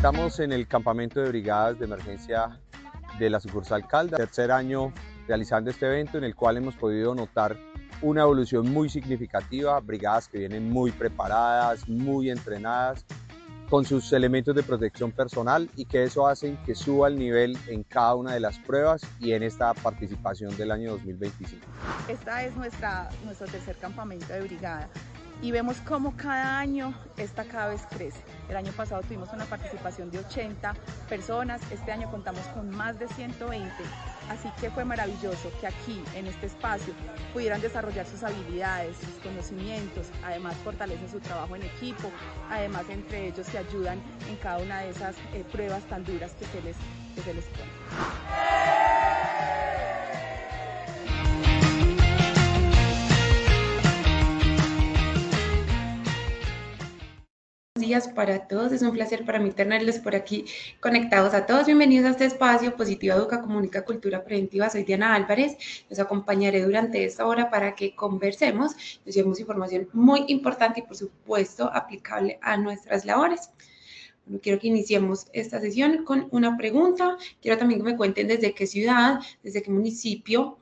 Estamos en el campamento de brigadas de emergencia de la sucursal Caldas, tercer año realizando este evento en el cual hemos podido notar una evolución muy significativa, brigadas que vienen muy preparadas, muy entrenadas, con sus elementos de protección personal y que eso hace que suba el nivel en cada una de las pruebas y en esta participación del año 2025. Esta es nuestro tercer campamento de brigada y vemos cómo cada año esta cada vez crece. El año pasado tuvimos una participación de 80 personas, este año contamos con más de 120, así que fue maravilloso que aquí, en este espacio, pudieran desarrollar sus habilidades, sus conocimientos, además fortalecen su trabajo en equipo, además entre ellos se ayudan en cada una de esas pruebas tan duras que se les ponen. Días para todos, es un placer para mí tenerlos por aquí conectados a todos. Bienvenidos a este espacio Positiva Educa, Comunica, Cultura Preventiva. Soy Diana Álvarez, los acompañaré durante esta hora para que conversemos, nos llevemos información muy importante y por supuesto aplicable a nuestras labores. Bueno, quiero que iniciemos esta sesión con una pregunta. Quiero también que me cuenten desde qué ciudad, desde qué municipio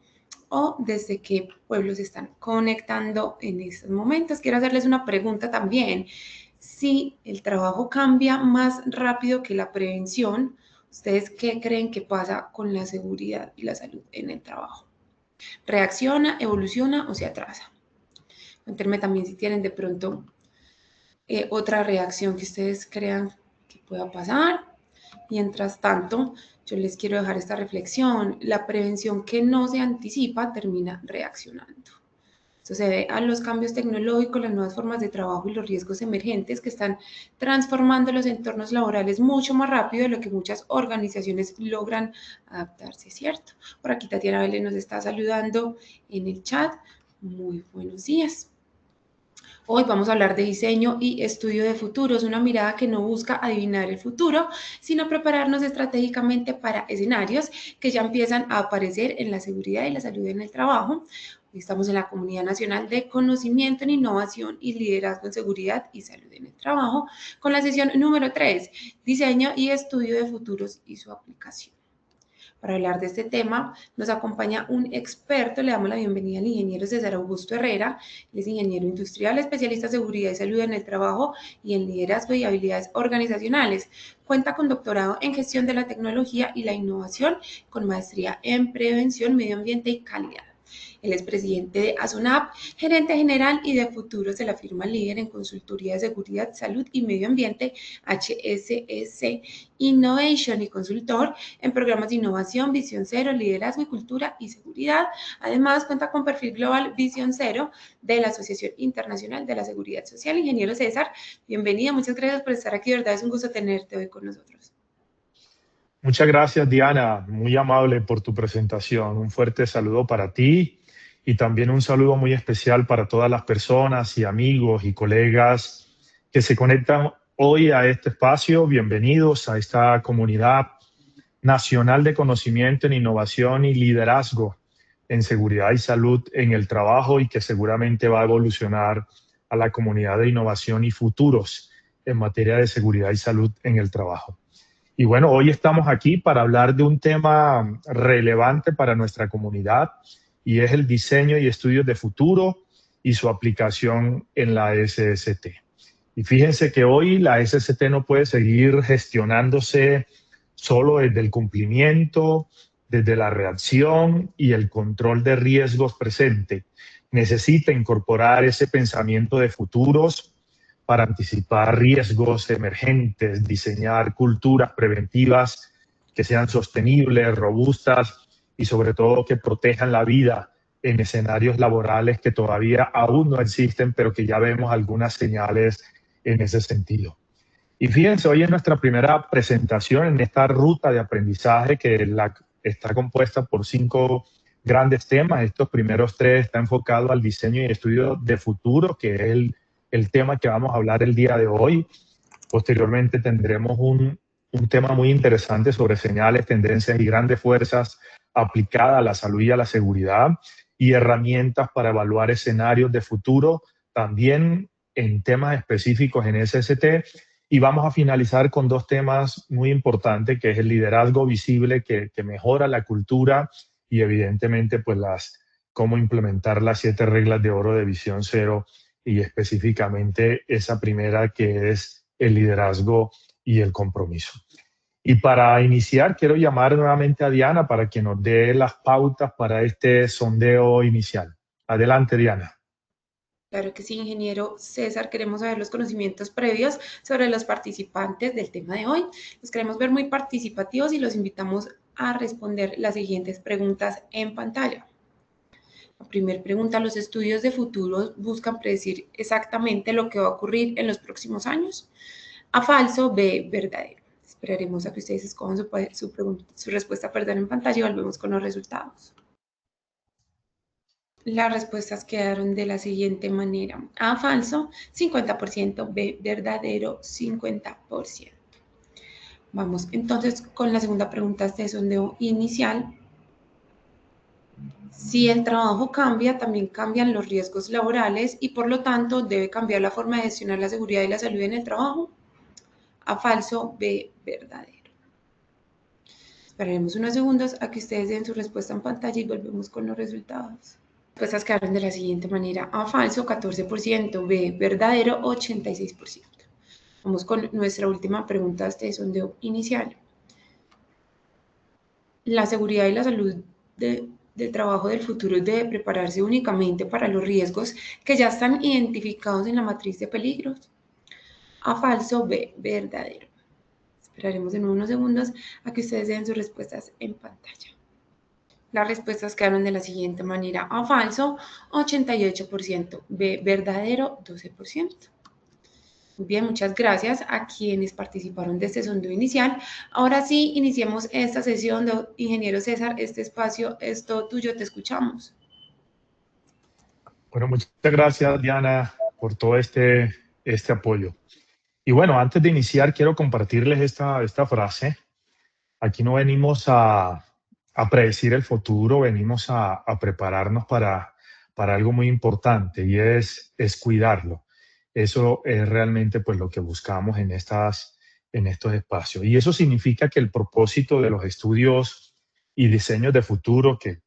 o desde qué pueblos se están conectando en estos momentos. Quiero hacerles una pregunta también. Si el trabajo cambia más rápido que la prevención, ¿ustedes qué creen que pasa con la seguridad y la salud en el trabajo? ¿Reacciona, evoluciona o se atrasa? Cuéntenme también si tienen de pronto otra reacción que ustedes crean que pueda pasar. Mientras tanto, yo les quiero dejar esta reflexión. La prevención que no se anticipa termina reaccionando. Esto se debe a los cambios tecnológicos, las nuevas formas de trabajo y los riesgos emergentes que están transformando los entornos laborales mucho más rápido de lo que muchas organizaciones logran adaptarse, ¿cierto? Por aquí Tatiana Vélez nos está saludando en el chat. Muy buenos días. Hoy vamos a hablar de diseño y estudio de futuros, una mirada que no busca adivinar el futuro, sino prepararnos estratégicamente para escenarios que ya empiezan a aparecer en la seguridad y la salud en el trabajo. Hoy estamos en la Comunidad Nacional de Conocimiento en Innovación y Liderazgo en Seguridad y Salud en el Trabajo, con la sesión número 3, Diseño y Estudio de Futuros y su aplicación. Para hablar de este tema nos acompaña un experto, le damos la bienvenida al ingeniero César Augusto Herrera, él es ingeniero industrial, especialista en seguridad y salud en el trabajo y en liderazgo y habilidades organizacionales. Cuenta con doctorado en gestión de la tecnología y la innovación, con maestría en prevención, medio ambiente y calidad. Él es presidente de ASUNAP, gerente general y de futuros de la firma líder en consultoría de seguridad, salud y medio ambiente, HSS Innovation, y consultor en programas de innovación, visión cero, liderazgo y cultura y seguridad. Además, cuenta con perfil global Visión Cero de la Asociación Internacional de la Seguridad Social. Ingeniero César, bienvenido, muchas gracias por estar aquí, de verdad es un gusto tenerte hoy con nosotros. Muchas gracias, Diana, muy amable por tu presentación. Un fuerte saludo para ti y también un saludo muy especial para todas las personas y amigos y colegas que se conectan hoy a este espacio. Bienvenidos a esta comunidad nacional de conocimiento en innovación y liderazgo en seguridad y salud en el trabajo, y que seguramente va a evolucionar a la comunidad de innovación y futuros en materia de seguridad y salud en el trabajo. Y bueno, hoy estamos aquí para hablar de un tema relevante para nuestra comunidad, y es el diseño y estudios de futuro y su aplicación en la SST. Y fíjense que hoy la SST no puede seguir gestionándose solo desde el cumplimiento, desde la reacción y el control de riesgos presente. Necesita incorporar ese pensamiento de futuros para anticipar riesgos emergentes, diseñar culturas preventivas que sean sostenibles, robustas y sobre todo que protejan la vida en escenarios laborales que todavía aún no existen, pero que ya vemos algunas señales en ese sentido. Y fíjense, hoy es nuestra primera presentación en esta ruta de aprendizaje que está compuesta por 5 grandes temas. Estos primeros 3 están enfocados al diseño y estudio de futuro, que es el tema que vamos a hablar el día de hoy. Posteriormente tendremos un tema muy interesante sobre señales, tendencias y grandes fuerzas aplicadas a la salud y a la seguridad, y herramientas para evaluar escenarios de futuro, también en temas específicos en SST. Y vamos a finalizar con dos temas muy importantes, que es el liderazgo visible, que mejora la cultura, y evidentemente pues cómo implementar las 7 reglas de oro de Visión Cero, y específicamente esa primera, que es el liderazgo y el compromiso. Y para iniciar, quiero llamar nuevamente a Diana para que nos dé las pautas para este sondeo inicial. Adelante, Diana. Claro que sí, ingeniero César. Queremos saber los conocimientos previos sobre los participantes del tema de hoy. Los queremos ver muy participativos y los invitamos a responder las siguientes preguntas en pantalla. La primera pregunta: ¿los estudios de futuro buscan predecir exactamente lo que va a ocurrir en los próximos años? A, falso; B, verdadero. Esperaremos a que ustedes escojan su respuesta, en pantalla, y volvemos con los resultados. Las respuestas quedaron de la siguiente manera: A, falso, 50%; B, verdadero, 50%. Vamos entonces con la segunda pregunta de sondeo inicial. Si el trabajo cambia, también cambian los riesgos laborales y por lo tanto debe cambiar la forma de gestionar la seguridad y la salud en el trabajo. A, falso; B, verdadero. Esperaremos unos segundos a que ustedes den su respuesta en pantalla y volvemos con los resultados. Las respuestas quedaron de la siguiente manera: A, falso, 14%; B, verdadero, 86%. Vamos con nuestra última pregunta de este sondeo inicial. La seguridad y la salud del trabajo del futuro debe prepararse únicamente para los riesgos que ya están identificados en la matriz de peligros. A, falso; B, verdadero. Esperaremos en unos segundos a que ustedes den sus respuestas en pantalla. Las respuestas quedaron de la siguiente manera: A, falso, 88%; B, verdadero, 12%. Muy bien, muchas gracias a quienes participaron de este sondeo inicial. Ahora sí, iniciemos esta sesión. Ingeniero César, este espacio es todo tuyo, te escuchamos. Bueno, muchas gracias, Diana, por todo este apoyo. Y bueno, antes de iniciar, quiero compartirles esta frase. Aquí no venimos a predecir el futuro, venimos a prepararnos para algo muy importante, y es cuidarlo. Eso es realmente pues lo que buscamos en estos espacios. Y eso significa que el propósito de los estudios y diseños de futuro, que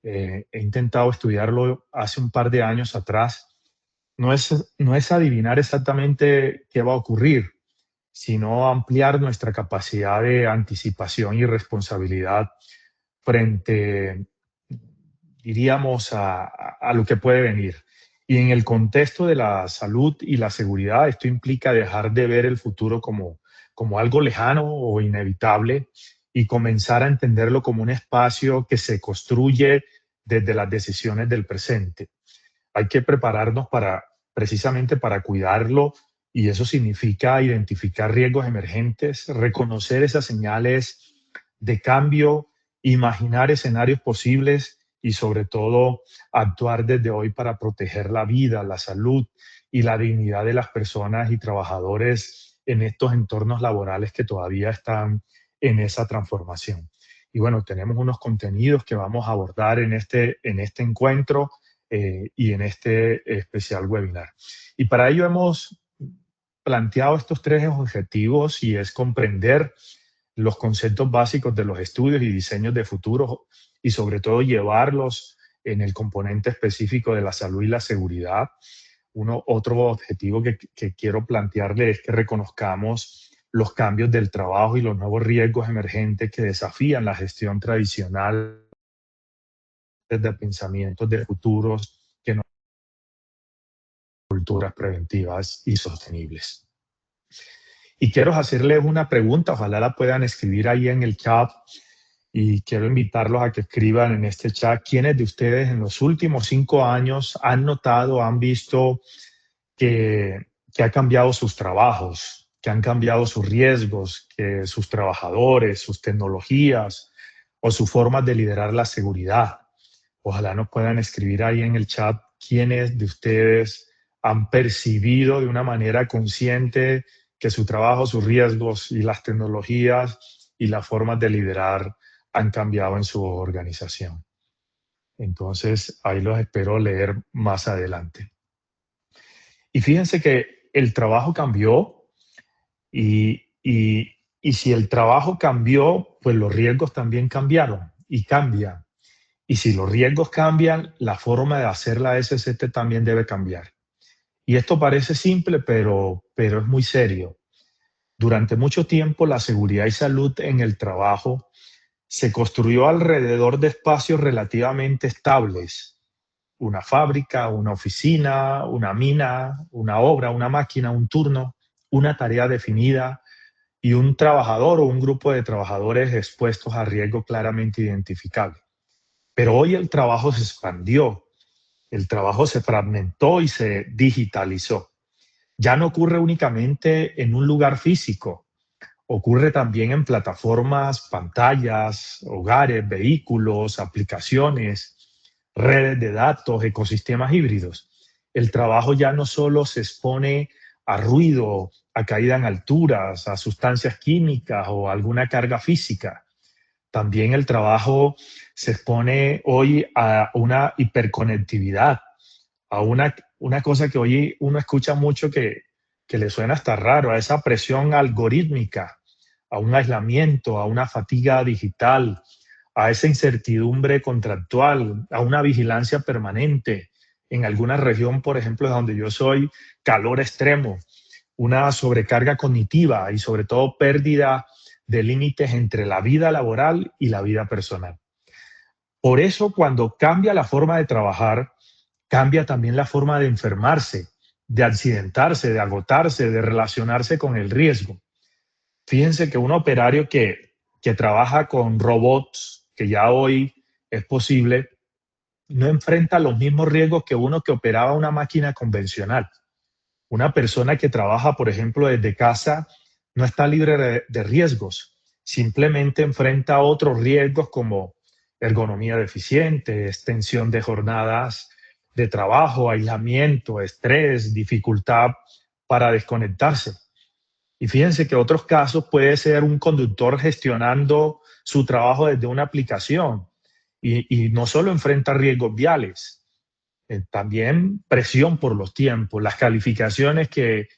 he intentado estudiarlo hace un par de años atrás, no es adivinar exactamente qué va a ocurrir, sino ampliar nuestra capacidad de anticipación y responsabilidad frente, diríamos, a lo que puede venir. Y en el contexto de la salud y la seguridad, esto implica dejar de ver el futuro como algo lejano o inevitable, y comenzar a entenderlo como un espacio que se construye desde las decisiones del presente. Hay que prepararnos precisamente para cuidarlo, y eso significa identificar riesgos emergentes, reconocer esas señales de cambio, imaginar escenarios posibles y sobre todo actuar desde hoy para proteger la vida, la salud y la dignidad de las personas y trabajadores en estos entornos laborales que todavía están en esa transformación. Y bueno, tenemos unos contenidos que vamos a abordar en este encuentro y en este especial webinar. Y para ello hemos planteado estos 3 objetivos, y es comprender los conceptos básicos de los estudios y diseños de futuro, y sobre todo llevarlos en el componente específico de la salud y la seguridad. Otro objetivo que quiero plantearle es que reconozcamos los cambios del trabajo y los nuevos riesgos emergentes que desafían la gestión tradicional de pensamientos de futuros que no culturas preventivas y sostenibles. Y quiero hacerles una pregunta, ojalá la puedan escribir ahí en el chat, y quiero invitarlos a que escriban en este chat quiénes de ustedes en los últimos 5 años han notado, han visto que ha cambiado sus trabajos, que han cambiado sus riesgos, que sus trabajadores, sus tecnologías o sus formas de liderar la seguridad. Ojalá nos puedan escribir ahí en el chat quiénes de ustedes han percibido de una manera consciente que su trabajo, sus riesgos y las tecnologías y las formas de liderar han cambiado en su organización. Entonces, ahí los espero leer más adelante. Y fíjense que el trabajo cambió, Y si el trabajo cambió, pues los riesgos también cambiaron y cambian. Y si los riesgos cambian, la forma de hacer la SST también debe cambiar. Y esto parece simple, pero es muy serio. Durante mucho tiempo, la seguridad y salud en el trabajo se construyó alrededor de espacios relativamente estables. Una fábrica, una oficina, una mina, una obra, una máquina, un turno, una tarea definida y un trabajador o un grupo de trabajadores expuestos a riesgo claramente identificable. Pero hoy el trabajo se expandió, el trabajo se fragmentó y se digitalizó. Ya no ocurre únicamente en un lugar físico, ocurre también en plataformas, pantallas, hogares, vehículos, aplicaciones, redes de datos, ecosistemas híbridos. El trabajo ya no solo se expone a ruido, a caída en alturas, a sustancias químicas o a alguna carga física. También el trabajo se expone hoy a una hiperconectividad, a una cosa que hoy uno escucha mucho que le suena hasta raro, a esa presión algorítmica, a un aislamiento, a una fatiga digital, a esa incertidumbre contractual, a una vigilancia permanente. En alguna región, por ejemplo, de donde yo soy, calor extremo, una sobrecarga cognitiva y sobre todo pérdida de límites entre la vida laboral y la vida personal. Por eso, cuando cambia la forma de trabajar, cambia también la forma de enfermarse, de accidentarse, de agotarse, de relacionarse con el riesgo. Fíjense que un operario que trabaja con robots, que ya hoy es posible, no enfrenta los mismos riesgos que uno que operaba una máquina convencional. Una persona que trabaja, por ejemplo, desde casa, no está libre de riesgos. Simplemente enfrenta otros riesgos como ergonomía deficiente, extensión de jornadas de trabajo, aislamiento, estrés, dificultad para desconectarse. Y fíjense que otros casos puede ser un conductor gestionando su trabajo desde una aplicación y no solo enfrenta riesgos viales, también presión por los tiempos, las calificaciones que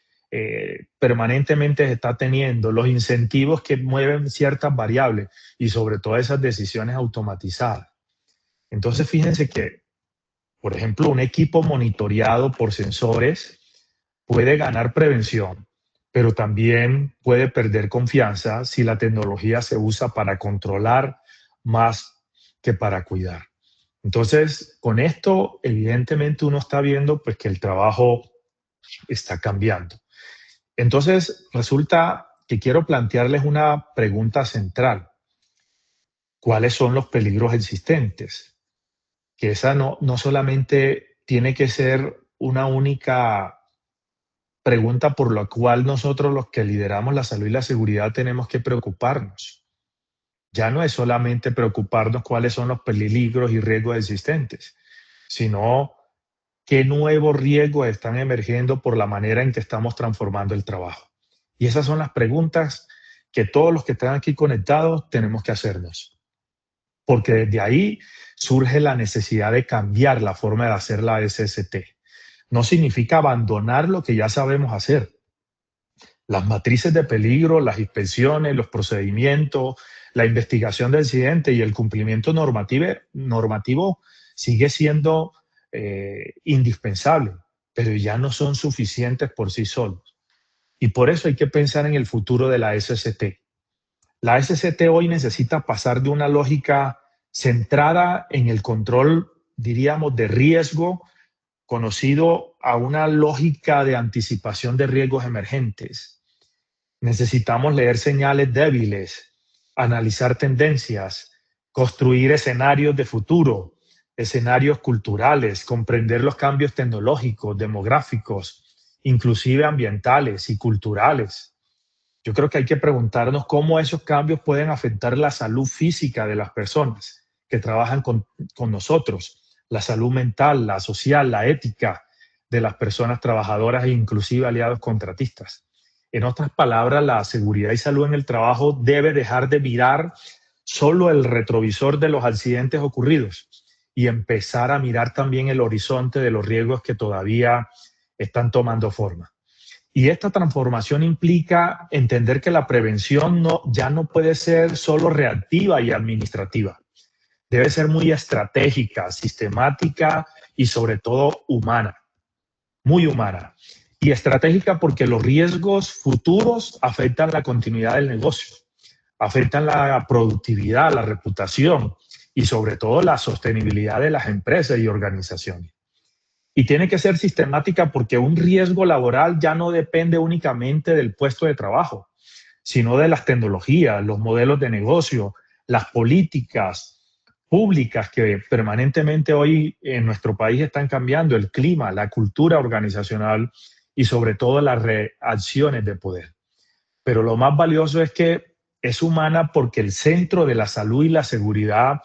permanentemente se está teniendo, los incentivos que mueven ciertas variables y sobre todo esas decisiones automatizadas. Entonces fíjense que, por ejemplo, un equipo monitoreado por sensores puede ganar prevención, pero también puede perder confianza si la tecnología se usa para controlar más que para cuidar. Entonces, con esto, evidentemente uno está viendo pues, que el trabajo está cambiando. Entonces, resulta que quiero plantearles una pregunta central. ¿Cuáles son los peligros existentes? Que esa no solamente tiene que ser una única pregunta por la cual nosotros los que lideramos la salud y la seguridad tenemos que preocuparnos. Ya no es solamente preocuparnos cuáles son los peligros y riesgos existentes, sino qué nuevos riesgos están emergiendo por la manera en que estamos transformando el trabajo. Y esas son las preguntas que todos los que están aquí conectados tenemos que hacernos. Porque desde ahí surge la necesidad de cambiar la forma de hacer la SST. No significa abandonar lo que ya sabemos hacer. Las matrices de peligro, las inspecciones, los procedimientos, la investigación de accidentes y el cumplimiento normativo sigue siendo indispensable, pero ya no son suficientes por sí solos. Y por eso hay que pensar en el futuro de la SST. La SST hoy necesita pasar de una lógica centrada en el control, diríamos, de riesgo, conocido a una lógica de anticipación de riesgos emergentes. Necesitamos leer señales débiles, analizar tendencias, construir escenarios de futuro, escenarios culturales, comprender los cambios tecnológicos, demográficos, inclusive ambientales y culturales. Yo creo que hay que preguntarnos cómo esos cambios pueden afectar la salud física de las personas que trabajan con nosotros, la salud mental, la social, la ética de las personas trabajadoras e inclusive aliados contratistas. En otras palabras, la seguridad y salud en el trabajo debe dejar de mirar solo el retrovisor de los accidentes ocurridos y empezar a mirar también el horizonte de los riesgos que todavía están tomando forma. Y esta transformación implica entender que la prevención ya no puede ser solo reactiva y administrativa. Debe ser muy estratégica, sistemática y sobre todo humana, muy humana. Y estratégica porque los riesgos futuros afectan la continuidad del negocio, afectan la productividad, la reputación y sobre todo la sostenibilidad de las empresas y organizaciones. Y tiene que ser sistemática porque un riesgo laboral ya no depende únicamente del puesto de trabajo, sino de las tecnologías, los modelos de negocio, las políticas públicas que permanentemente hoy en nuestro país están cambiando, el clima, la cultura organizacional y sobre todo las reacciones de poder. Pero lo más valioso es que es humana porque el centro de la salud y la seguridad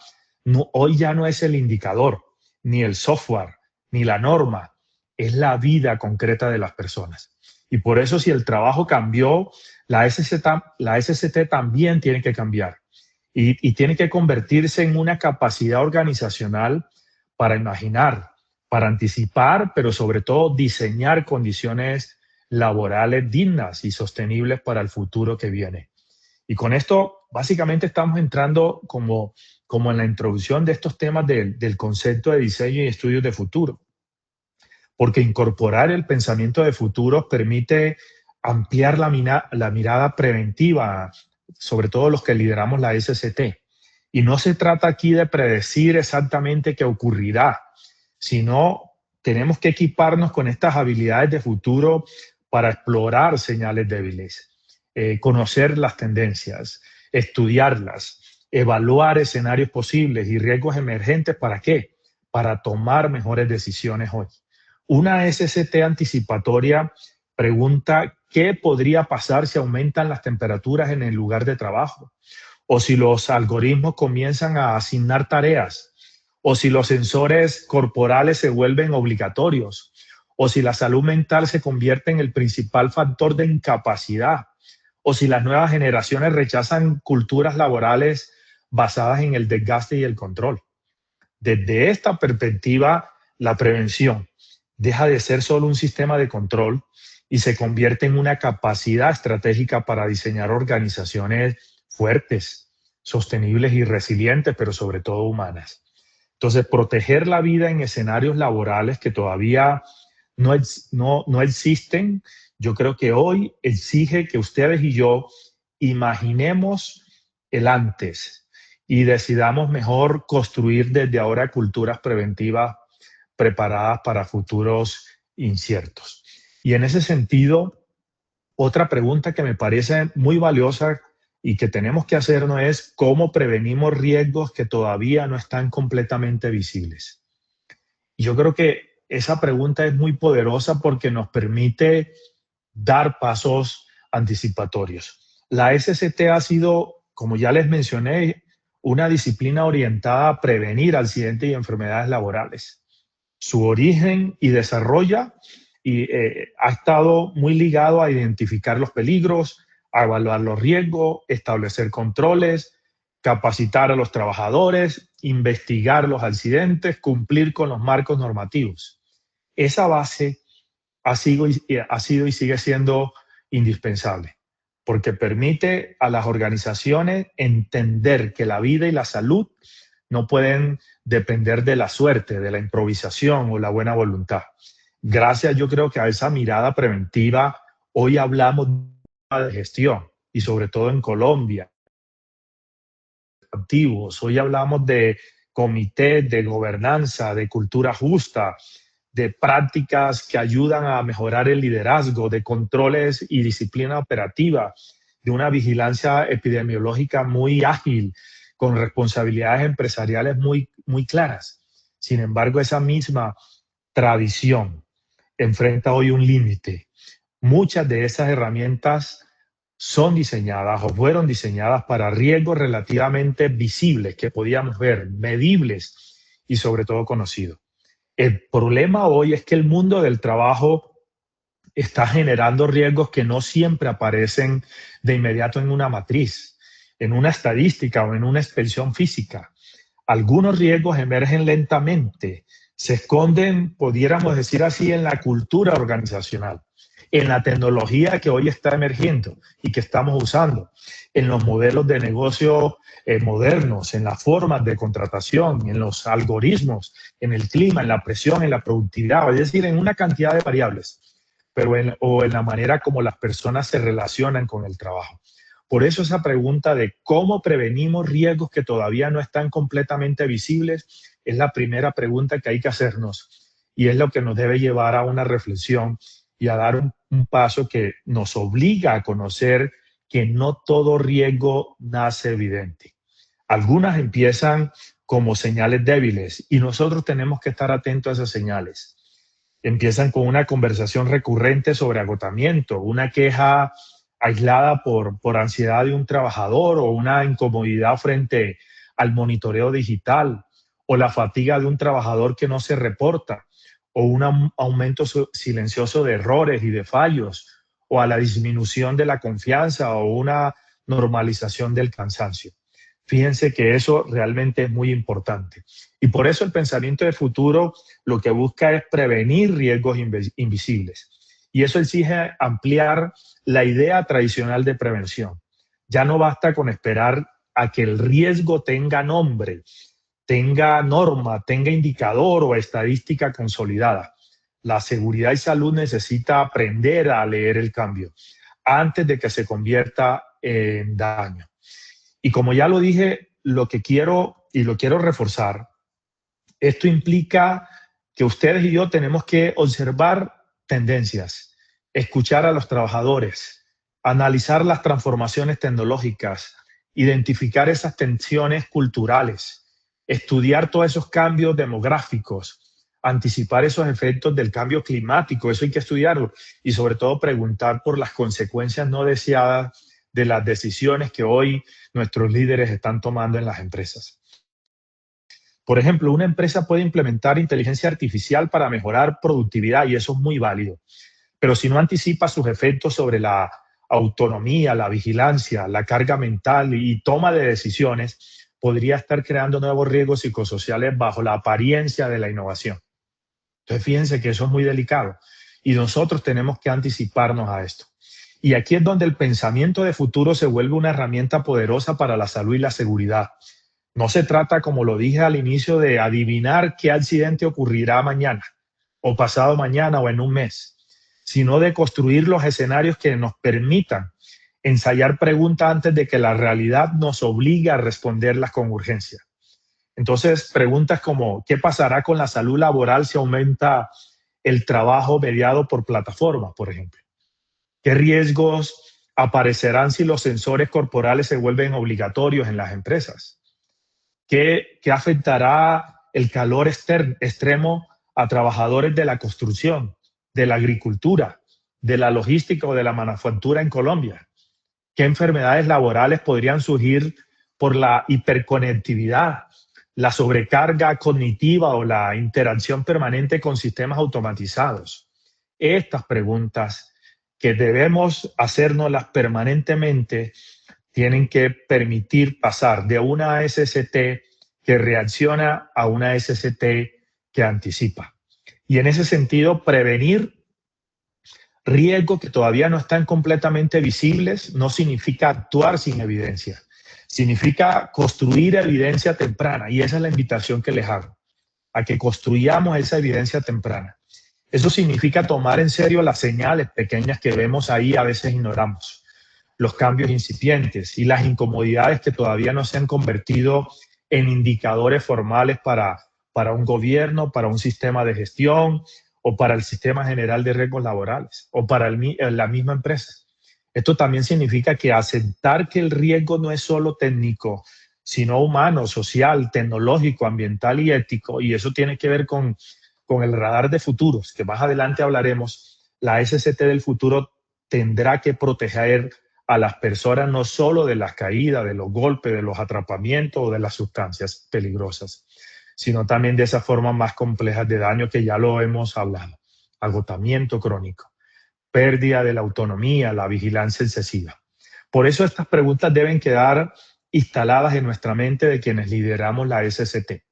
hoy ya no es el indicador, ni el software, ni la norma, es la vida concreta de las personas. Y por eso si el trabajo cambió, la SCT también tiene que cambiar y tiene que convertirse en una capacidad organizacional para imaginar, para anticipar, pero sobre todo diseñar condiciones laborales dignas y sostenibles para el futuro que viene. Y con esto básicamente estamos entrando como en la introducción de estos temas del concepto de diseño y estudios de futuro. Porque incorporar el pensamiento de futuro permite ampliar la mirada preventiva, sobre todo los que lideramos la SCT. Y no se trata aquí de predecir exactamente qué ocurrirá, sino tenemos que equiparnos con estas habilidades de futuro para explorar señales débiles, conocer las tendencias, estudiarlas, evaluar escenarios posibles y riesgos emergentes. ¿Para qué? Para tomar mejores decisiones hoy. Una SCT anticipatoria pregunta qué podría pasar si aumentan las temperaturas en el lugar de trabajo, o si los algoritmos comienzan a asignar tareas, o si los sensores corporales se vuelven obligatorios, o si la salud mental se convierte en el principal factor de incapacidad, o si las nuevas generaciones rechazan culturas laborales basadas en el desgaste y el control. Desde esta perspectiva, la prevención deja de ser solo un sistema de control y se convierte en una capacidad estratégica para diseñar organizaciones fuertes, sostenibles y resilientes, pero sobre todo humanas. Entonces, proteger la vida en escenarios laborales que todavía no existen, yo creo que hoy exige que ustedes y yo imaginemos el antes y decidamos mejor construir desde ahora culturas preventivas preparadas para futuros inciertos. Y en ese sentido, otra pregunta que me parece muy valiosa y que tenemos que hacernos es cómo prevenimos riesgos que todavía no están completamente visibles. Y yo creo que esa pregunta es muy poderosa porque nos permite dar pasos anticipatorios. La SCT ha sido, como ya les mencioné, una disciplina orientada a prevenir accidentes y enfermedades laborales. Su origen y desarrollo ha estado muy ligado a identificar los peligros, a evaluar los riesgos, establecer controles, capacitar a los trabajadores, investigar los accidentes, cumplir con los marcos normativos. Esa base ha sido y sigue siendo indispensable, porque permite a las organizaciones entender que la vida y la salud no pueden depender de la suerte, de la improvisación o la buena voluntad. Gracias, yo creo que a esa mirada preventiva, hoy hablamos de gestión y sobre todo en Colombia. Hoy hablamos de comités de gobernanza, de cultura justa, de prácticas que ayudan a mejorar el liderazgo, de controles y disciplina operativa, de una vigilancia epidemiológica muy ágil, con responsabilidades empresariales muy claras. Sin embargo, esa misma tradición enfrenta hoy un límite. Muchas de esas herramientas son diseñadas o fueron diseñadas para riesgos relativamente visibles que podíamos ver, medibles y sobre todo conocidos. El problema hoy es que el mundo del trabajo está generando riesgos que no siempre aparecen de inmediato en una matriz, en una estadística o en una expresión física. Algunos riesgos emergen lentamente, se esconden, pudiéramos decir así, en la cultura organizacional en la tecnología que hoy está emergiendo y que estamos usando, en los modelos de negocio modernos, en las formas de contratación, en los algoritmos, en el clima, en la presión, en la productividad, es decir, en una cantidad de variables, pero en la manera como las personas se relacionan con el trabajo. Por eso esa pregunta de cómo prevenimos riesgos que todavía no están completamente visibles es la primera pregunta que hay que hacernos y es lo que nos debe llevar a una reflexión y a dar un paso que nos obliga a conocer que no todo riesgo nace evidente. Algunas empiezan como señales débiles y nosotros tenemos que estar atentos a esas señales. Empiezan con una conversación recurrente sobre agotamiento, una queja aislada por ansiedad de un trabajador o una incomodidad frente al monitoreo digital o la fatiga de un trabajador que no se reporta o un aumento silencioso de errores y de fallos o a la disminución de la confianza o una normalización del cansancio. Fíjense que eso realmente es muy importante. Y por eso el pensamiento de futuro lo que busca es prevenir riesgos invisibles. Y eso exige ampliar la idea tradicional de prevención. Ya no basta con esperar a que el riesgo tenga nombre, tenga norma, tenga indicador o estadística consolidada. La seguridad y salud necesita aprender a leer el cambio antes de que se convierta en daño. Y como ya lo dije, lo quiero reforzar, esto implica que ustedes y yo tenemos que observar tendencias, escuchar a los trabajadores, analizar las transformaciones tecnológicas, identificar esas tensiones culturales, estudiar todos esos cambios demográficos, anticipar esos efectos del cambio climático, eso hay que estudiarlo, y sobre todo preguntar por las consecuencias no deseadas de las decisiones que hoy nuestros líderes están tomando en las empresas. Por ejemplo, una empresa puede implementar inteligencia artificial para mejorar productividad y eso es muy válido, pero si no anticipa sus efectos sobre la autonomía, la vigilancia, la carga mental y toma de decisiones, podría estar creando nuevos riesgos psicosociales bajo la apariencia de la innovación. Entonces, fíjense que eso es muy delicado y nosotros tenemos que anticiparnos a esto. Y aquí es donde el pensamiento de futuro se vuelve una herramienta poderosa para la salud y la seguridad. No se trata, como lo dije al inicio, de adivinar qué accidente ocurrirá mañana o pasado mañana o en un mes, sino de construir los escenarios que nos permitan ensayar preguntas antes de que la realidad nos obligue a responderlas con urgencia. Entonces, preguntas como, ¿qué pasará con la salud laboral si aumenta el trabajo mediado por plataformas, por ejemplo? ¿Qué riesgos aparecerán si los sensores corporales se vuelven obligatorios en las empresas? ¿Qué afectará el calor extremo a trabajadores de la construcción, de la agricultura, de la logística o de la manufactura en Colombia? ¿Qué enfermedades laborales podrían surgir por la hiperconectividad, la sobrecarga cognitiva o la interacción permanente con sistemas automatizados? Estas preguntas que debemos hacérnoslas permanentemente tienen que permitir pasar de una SST que reacciona a una SST que anticipa. Y en ese sentido, prevenir riesgos que todavía no están completamente visibles no significa actuar sin evidencia. Significa construir evidencia temprana y esa es la invitación que les hago, a que construyamos esa evidencia temprana. Eso significa tomar en serio las señales pequeñas que vemos ahí, a veces ignoramos, los cambios incipientes y las incomodidades que todavía no se han convertido en indicadores formales para un gobierno, para un sistema de gestión o para el sistema general de riesgos laborales o para la misma empresa. Esto también significa que aceptar que el riesgo no es solo técnico, sino humano, social, tecnológico, ambiental y ético, y eso tiene que ver con el radar de futuros, que más adelante hablaremos. La SST del futuro tendrá que proteger a las personas no solo de las caídas, de los golpes, de los atrapamientos o de las sustancias peligrosas, sino también de esas formas más complejas de daño que ya lo hemos hablado. Agotamiento crónico, pérdida de la autonomía, la vigilancia excesiva. Por eso estas preguntas deben quedar instaladas en nuestra mente de quienes lideramos la SST.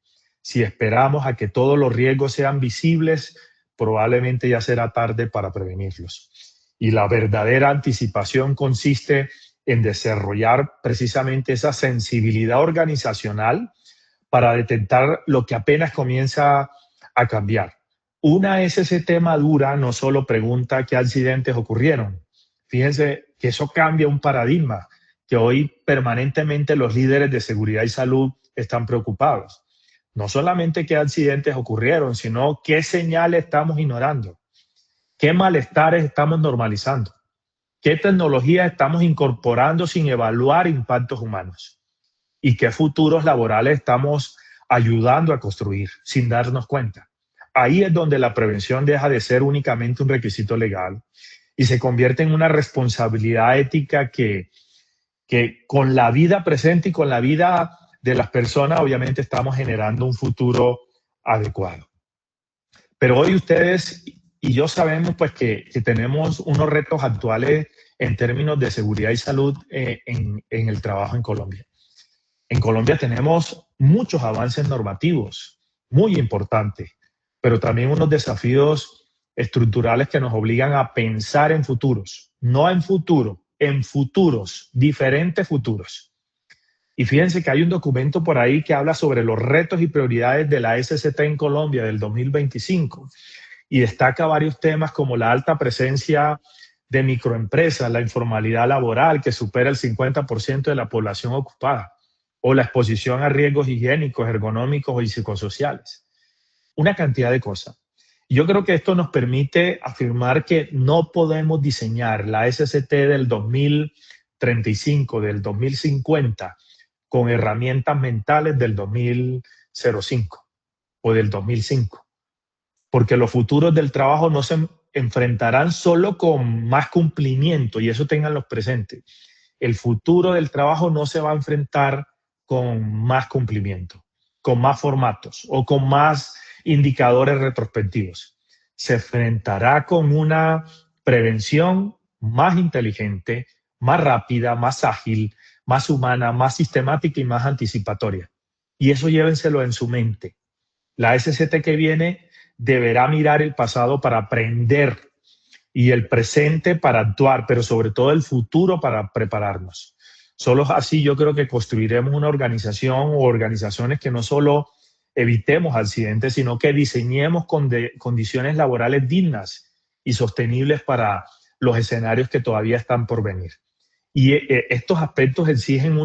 Si esperamos a que todos los riesgos sean visibles, probablemente ya será tarde para prevenirlos. Y la verdadera anticipación consiste en desarrollar precisamente esa sensibilidad organizacional para detectar lo que apenas comienza a cambiar. Una SCT madura no solo pregunta qué accidentes ocurrieron. Fíjense que eso cambia un paradigma, que hoy permanentemente los líderes de seguridad y salud están preocupados. No solamente qué accidentes ocurrieron, sino qué señales estamos ignorando, qué malestares estamos normalizando, qué tecnologías estamos incorporando sin evaluar impactos humanos y qué futuros laborales estamos ayudando a construir sin darnos cuenta. Ahí es donde la prevención deja de ser únicamente un requisito legal y se convierte en una responsabilidad ética que con la vida presente y con la vida de las personas obviamente estamos generando un futuro adecuado. Pero hoy ustedes y yo sabemos pues que tenemos unos retos actuales en términos de seguridad y salud en el trabajo en Colombia. En Colombia tenemos muchos avances normativos muy importantes, pero también unos desafíos estructurales que nos obligan a pensar en futuros, no en futuro, en futuros, diferentes futuros. Y fíjense que hay un documento por ahí que habla sobre los retos y prioridades de la SCT en Colombia del 2025 y destaca varios temas como la alta presencia de microempresas, la informalidad laboral que supera el 50% de la población ocupada, o la exposición a riesgos higiénicos, ergonómicos y psicosociales. Una cantidad de cosas. Yo creo que esto nos permite afirmar que no podemos diseñar la SCT del 2035, del 2050, con herramientas mentales del 2005 o del 2005. Porque los futuros del trabajo no se enfrentarán solo con más cumplimiento, y eso tenganlo presente. El futuro del trabajo no se va a enfrentar con más cumplimiento, con más formatos o con más indicadores retrospectivos. Se enfrentará con una prevención más inteligente, más rápida, más ágil, más humana, más sistemática y más anticipatoria. Y eso llévenselo en su mente. La SCT que viene deberá mirar el pasado para aprender y el presente para actuar, pero sobre todo el futuro para prepararnos. Solo así yo creo que construiremos una organización o organizaciones que no solo evitemos accidentes, sino que diseñemos condiciones laborales dignas y sostenibles para los escenarios que todavía están por venir. Y estos aspectos exigen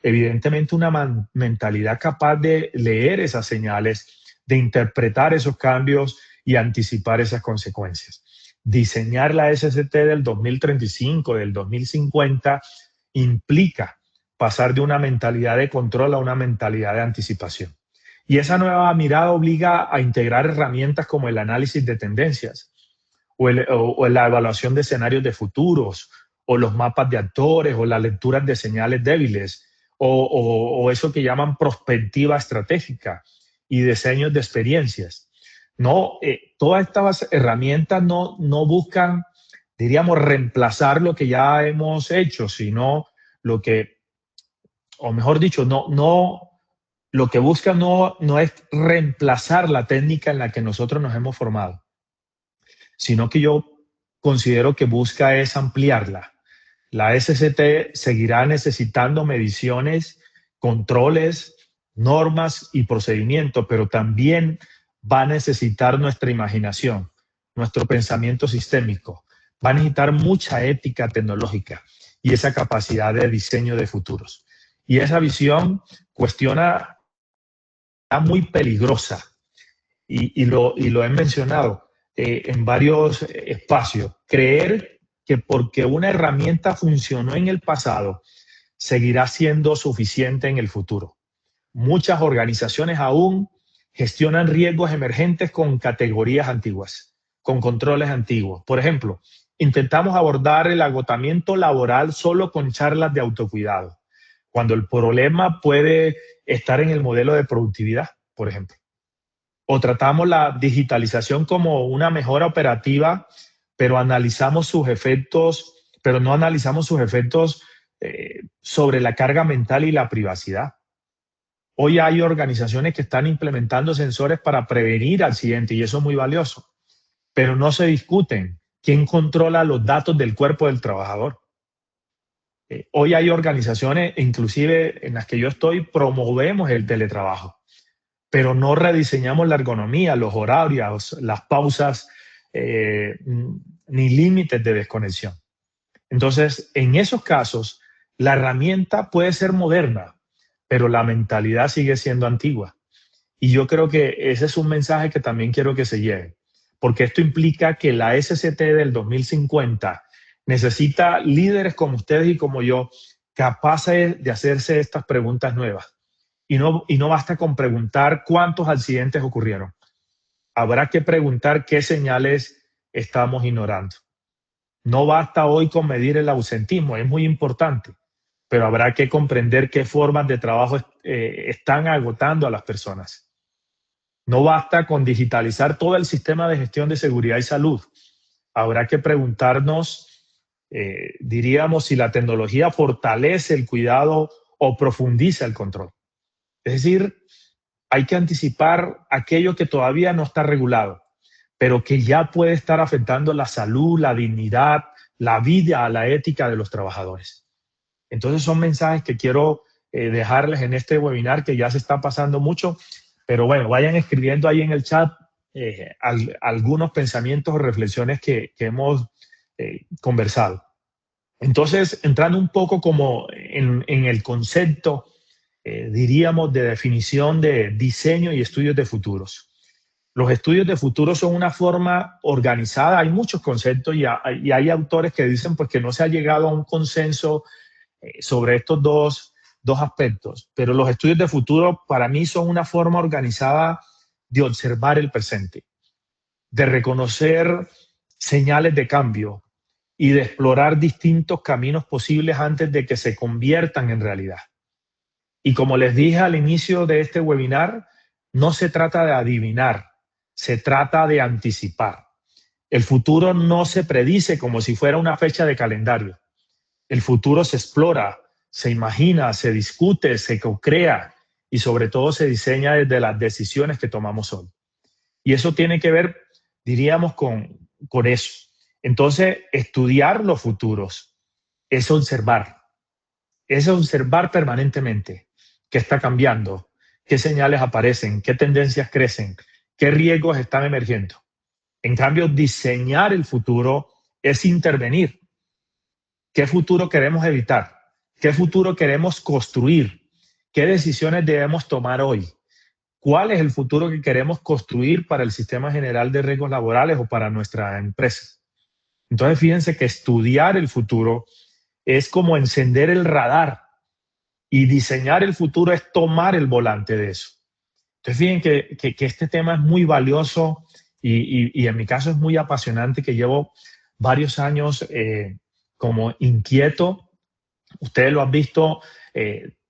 evidentemente una mentalidad capaz de leer esas señales, de interpretar esos cambios y anticipar esas consecuencias. Diseñar la SCT del 2035, del 2050, implica pasar de una mentalidad de control a una mentalidad de anticipación. Y esa nueva mirada obliga a integrar herramientas como el análisis de tendencias o la evaluación de escenarios de futuros, o los mapas de actores, o las lecturas de señales débiles, o eso que llaman prospectiva estratégica y diseños de experiencias. No, todas estas herramientas no buscan, diríamos, reemplazar lo que ya hemos hecho, sino lo que, o mejor dicho, lo que buscan no es reemplazar la técnica en la que nosotros nos hemos formado, sino que yo considero que busca es ampliarla. La SCT seguirá necesitando mediciones, controles, normas y procedimientos, pero también va a necesitar nuestra imaginación, nuestro pensamiento sistémico, va a necesitar mucha ética tecnológica y esa capacidad de diseño de futuros. Y esa visión cuestiona, está muy peligrosa y lo he mencionado en varios espacios. Creer que porque una herramienta funcionó en el pasado, seguirá siendo suficiente en el futuro. Muchas organizaciones aún gestionan riesgos emergentes con categorías antiguas, con controles antiguos. Por ejemplo, intentamos abordar el agotamiento laboral solo con charlas de autocuidado, cuando el problema puede estar en el modelo de productividad, por ejemplo. O tratamos la digitalización como una mejora operativa, pero analizamos sus efectos, pero no analizamos sus efectos sobre la carga mental y la privacidad. Hoy hay organizaciones que están implementando sensores para prevenir accidentes y eso es muy valioso, pero no se discuten ¿Quién controla los datos del cuerpo del trabajador? Hoy hay organizaciones, inclusive en las que yo estoy, promovemos el teletrabajo, pero no rediseñamos la ergonomía, los horarios, las pausas, ni límites de desconexión. Entonces, en esos casos, la herramienta puede ser moderna, pero la mentalidad sigue siendo antigua. Y yo creo que ese es un mensaje que también quiero que se lleve, porque esto implica que la SCT del 2050 necesita líderes como ustedes y como yo, capaces de hacerse estas preguntas nuevas. Y no basta con preguntar cuántos accidentes ocurrieron. Habrá que preguntar qué señales estamos ignorando. No basta hoy con medir el ausentismo, es muy importante, pero habrá que comprender qué formas de trabajo están agotando a las personas. No basta con digitalizar todo el sistema de gestión de seguridad y salud. Habrá que preguntarnos, diríamos, si la tecnología fortalece el cuidado o profundiza el control. Es decir, hay que anticipar aquello que todavía no está regulado, pero que ya puede estar afectando la salud, la dignidad, la vida, la ética de los trabajadores. Entonces son mensajes que quiero dejarles en este webinar, que ya se está pasando mucho, pero bueno, vayan escribiendo ahí en el chat algunos pensamientos o reflexiones que hemos conversado. Entonces, entrando un poco como en el concepto, diríamos, de definición de diseño y estudios de futuros. Los estudios de futuro son una forma organizada, hay muchos conceptos y hay autores que dicen pues, que no se ha llegado a un consenso sobre estos dos aspectos, pero los estudios de futuro para mí son una forma organizada de observar el presente, de reconocer señales de cambio y de explorar distintos caminos posibles antes de que se conviertan en realidad. Y como les dije al inicio de este webinar, no se trata de adivinar, se trata de anticipar. El futuro no se predice como si fuera una fecha de calendario. El futuro se explora, se imagina, se discute, se co-crea y sobre todo se diseña desde las decisiones que tomamos hoy. Y eso tiene que ver, diríamos, con eso. Entonces, estudiar los futuros es observar permanentemente qué está cambiando, qué señales aparecen, qué tendencias crecen, qué riesgos están emergiendo. En cambio, diseñar el futuro es intervenir. ¿Qué futuro queremos evitar? ¿Qué futuro queremos construir? ¿Qué decisiones debemos tomar hoy? ¿Cuál es el futuro que queremos construir para el sistema general de riesgos laborales o para nuestra empresa? Entonces, fíjense que estudiar el futuro es como encender el radar y diseñar el futuro es tomar el volante de eso. Entonces, fíjense que este tema es muy valioso y en mi caso es muy apasionante, que llevo varios años como inquieto. Ustedes lo han visto,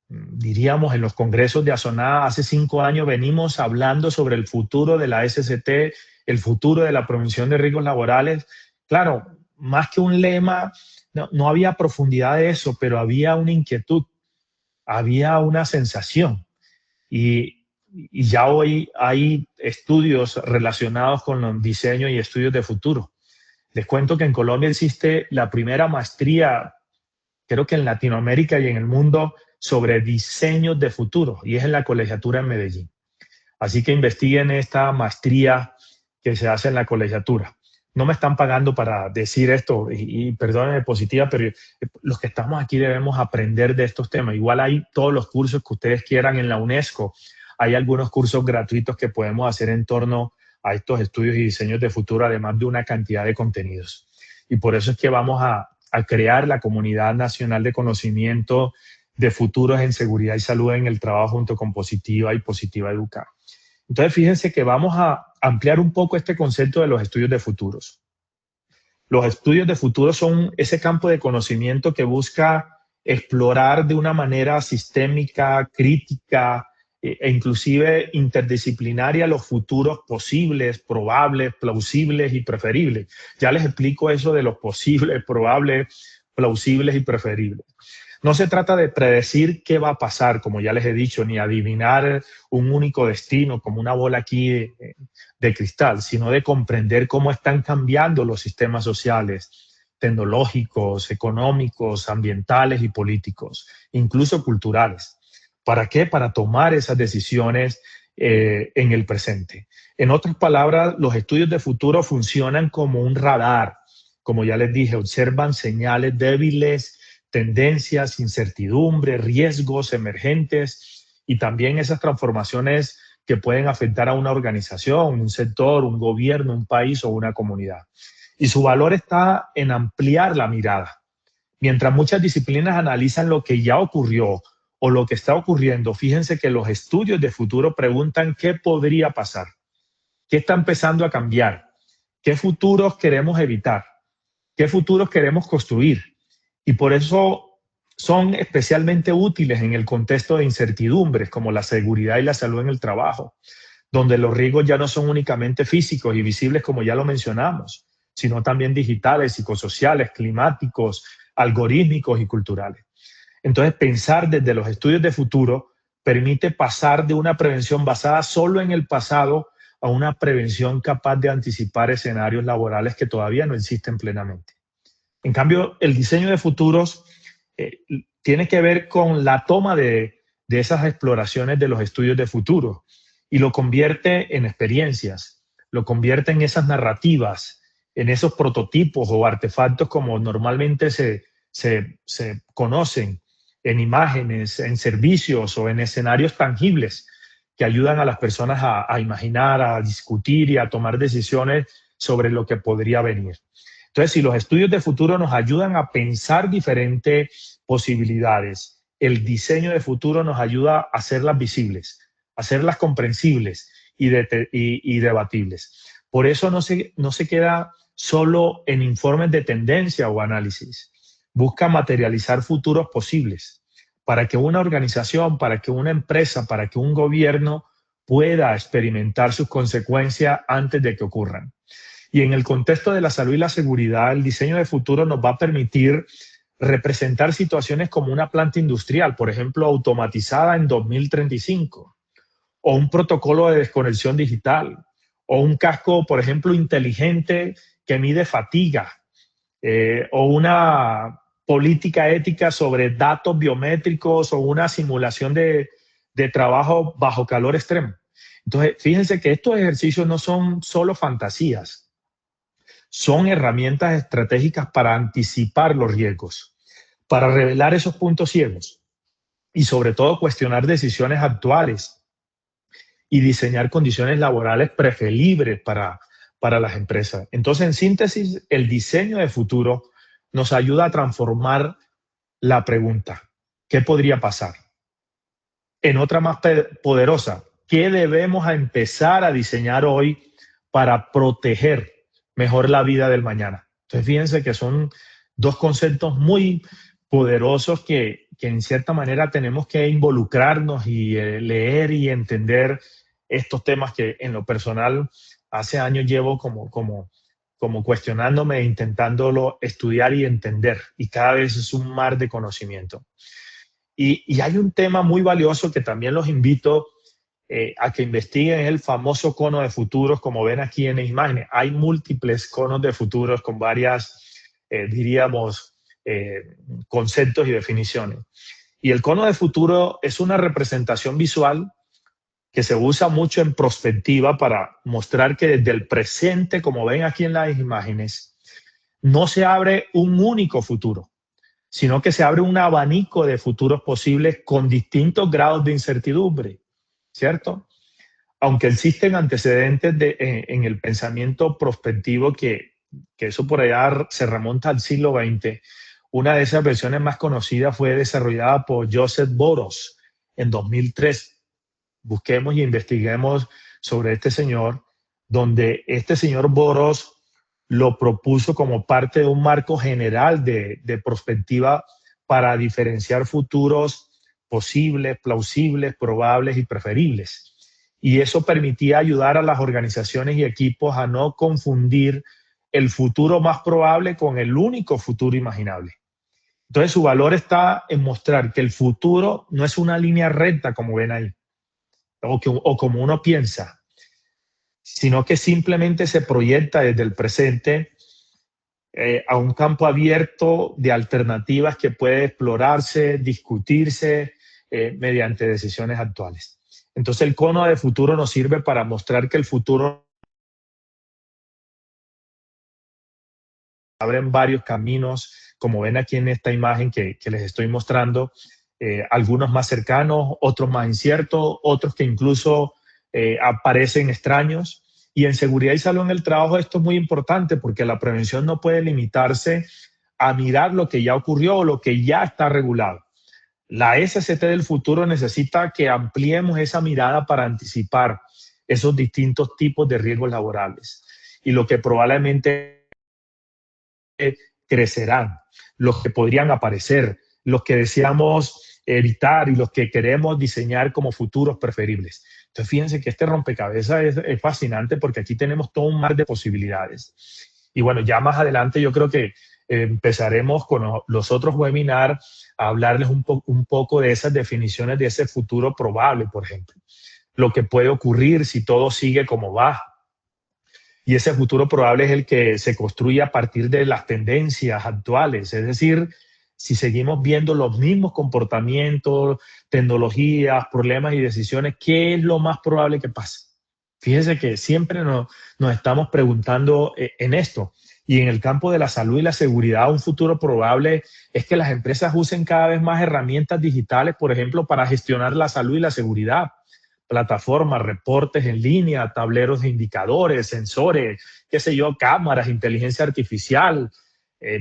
diríamos, en los congresos de ASONA. Hace 5 años venimos hablando sobre el futuro de la SCT, el futuro de la prevención de riesgos laborales. Claro, más que un lema, no había profundidad de eso, pero había una inquietud, había una sensación. Y ya hoy hay estudios relacionados con los diseños y estudios de futuro. Les cuento que en Colombia existe la primera maestría, creo que en Latinoamérica y en el mundo, sobre diseños de futuro, y es en la colegiatura en Medellín. Así que investiguen esta maestría que se hace en la colegiatura. No me están pagando para decir esto, y perdónenme positiva, pero los que estamos aquí debemos aprender de estos temas. Igual hay todos los cursos que ustedes quieran en la UNESCO. Hay algunos cursos gratuitos que podemos hacer en torno a estos estudios y diseños de futuro, además de una cantidad de contenidos. Y por eso es que vamos a crear la Comunidad Nacional de Conocimiento de Futuros en Seguridad y Salud en el Trabajo, junto con Positiva y Positiva Educa. Entonces, fíjense que vamos a ampliar un poco este concepto de los estudios de futuros. Los estudios de futuro son ese campo de conocimiento que busca explorar de una manera sistémica, crítica e inclusive interdisciplinaria los futuros posibles, probables, plausibles y preferibles. Ya les explico eso de los posibles, probables, plausibles y preferibles. No se trata de predecir qué va a pasar, como ya les he dicho, ni adivinar un único destino, como una bola aquí de cristal, sino de comprender cómo están cambiando los sistemas sociales, tecnológicos, económicos, ambientales y políticos, incluso culturales. ¿Para qué? Para tomar esas decisiones en el presente. En otras palabras, los estudios de futuro funcionan como un radar. Como ya les dije, observan señales débiles, tendencias, incertidumbre, riesgos emergentes y también esas transformaciones que pueden afectar a una organización, un sector, un gobierno, un país o una comunidad. Y su valor está en ampliar la mirada. Mientras muchas disciplinas analizan lo que ya ocurrió o lo que está ocurriendo, fíjense que los estudios de futuro preguntan qué podría pasar, qué está empezando a cambiar, qué futuros queremos evitar, qué futuros queremos construir. Y por eso son especialmente útiles en el contexto de incertidumbres como la seguridad y la salud en el trabajo, donde los riesgos ya no son únicamente físicos y visibles como ya lo mencionamos, sino también digitales, psicosociales, climáticos, algorítmicos y culturales. Entonces, pensar desde los estudios de futuro permite pasar de una prevención basada solo en el pasado a una prevención capaz de anticipar escenarios laborales que todavía no existen plenamente. En cambio, el diseño de futuros tiene que ver con la toma de esas exploraciones de los estudios de futuro y lo convierte en experiencias, lo convierte en esas narrativas, en esos prototipos o artefactos como normalmente se conocen, en imágenes, en servicios o en escenarios tangibles que ayudan a las personas a imaginar, a discutir y a tomar decisiones sobre lo que podría venir. Entonces, si los estudios de futuro nos ayudan a pensar diferentes posibilidades, el diseño de futuro nos ayuda a hacerlas visibles, a hacerlas comprensibles y debatibles. Por eso no se queda solo en informes de tendencia o análisis. Busca materializar futuros posibles para que una organización, para que una empresa, para que un gobierno pueda experimentar sus consecuencias antes de que ocurran. Y en el contexto de la salud y la seguridad, el diseño de futuro nos va a permitir representar situaciones como una planta industrial, por ejemplo, automatizada en 2035, o un protocolo de desconexión digital, o un casco, por ejemplo, inteligente que mide fatiga, o una política ética sobre datos biométricos o una simulación de trabajo bajo calor extremo. Entonces, fíjense que estos ejercicios no son solo fantasías, son herramientas estratégicas para anticipar los riesgos, para revelar esos puntos ciegos y sobre todo cuestionar decisiones actuales y diseñar condiciones laborales preferibles para las empresas. Entonces, en síntesis, el diseño de futuro nos ayuda a transformar la pregunta, ¿qué podría pasar? En otra más poderosa, ¿qué debemos empezar a diseñar hoy para proteger mejor la vida del mañana? Entonces, fíjense que son dos conceptos muy poderosos que en cierta manera tenemos que involucrarnos y leer y entender estos temas que en lo personal hace años llevo como cuestionándome, intentándolo estudiar y entender, y cada vez es un mar de conocimiento. Y hay un tema muy valioso que también los invito a que investiguen, es el famoso cono de futuros, como ven aquí en las imágenes. Hay múltiples conos de futuros con varias, diríamos, conceptos y definiciones. Y el cono de futuro es una representación visual que se usa mucho en prospectiva para mostrar que desde el presente, como ven aquí en las imágenes, no se abre un único futuro, sino que se abre un abanico de futuros posibles con distintos grados de incertidumbre, ¿cierto? Aunque existen antecedentes en el pensamiento prospectivo que eso por allá se remonta al siglo XX. Una de esas versiones más conocidas fue desarrollada por Joseph Boros en 2003. Busquemos y investiguemos sobre este señor, donde este señor Boros lo propuso como parte de un marco general de prospectiva para diferenciar futuros posibles, plausibles, probables y preferibles. Y eso permitía ayudar a las organizaciones y equipos a no confundir el futuro más probable con el único futuro imaginable. Entonces, su valor está en mostrar que el futuro no es una línea recta, como ven ahí, o como uno piensa, sino que simplemente se proyecta desde el presente a un campo abierto de alternativas que puede explorarse, discutirse mediante decisiones actuales. Entonces el cono de futuro nos sirve para mostrar que el futuro abren varios caminos, como ven aquí en esta imagen que les estoy mostrando, algunos más cercanos, otros más inciertos, otros que incluso aparecen extraños. Y en seguridad y salud en el trabajo esto es muy importante porque la prevención no puede limitarse a mirar lo que ya ocurrió o lo que ya está regulado. La SCT del futuro necesita que ampliemos esa mirada para anticipar esos distintos tipos de riesgos laborales y lo que probablemente crecerán, los que podrían aparecer, los que deseamos evitar y los que queremos diseñar como futuros preferibles. Entonces, fíjense que este rompecabezas es fascinante porque aquí tenemos todo un mar de posibilidades. Y bueno, ya más adelante yo creo que empezaremos con los otros webinars a hablarles un poco de esas definiciones de ese futuro probable, por ejemplo. Lo que puede ocurrir si todo sigue como va. Y ese futuro probable es el que se construye a partir de las tendencias actuales, es decir, si seguimos viendo los mismos comportamientos, tecnologías, problemas y decisiones, ¿qué es lo más probable que pase? Fíjense que siempre nos estamos preguntando en esto. Y en el campo de la salud y la seguridad, un futuro probable es que las empresas usen cada vez más herramientas digitales, por ejemplo, para gestionar la salud y la seguridad. Plataformas, reportes en línea, tableros de indicadores, sensores, qué sé yo, cámaras, inteligencia artificial,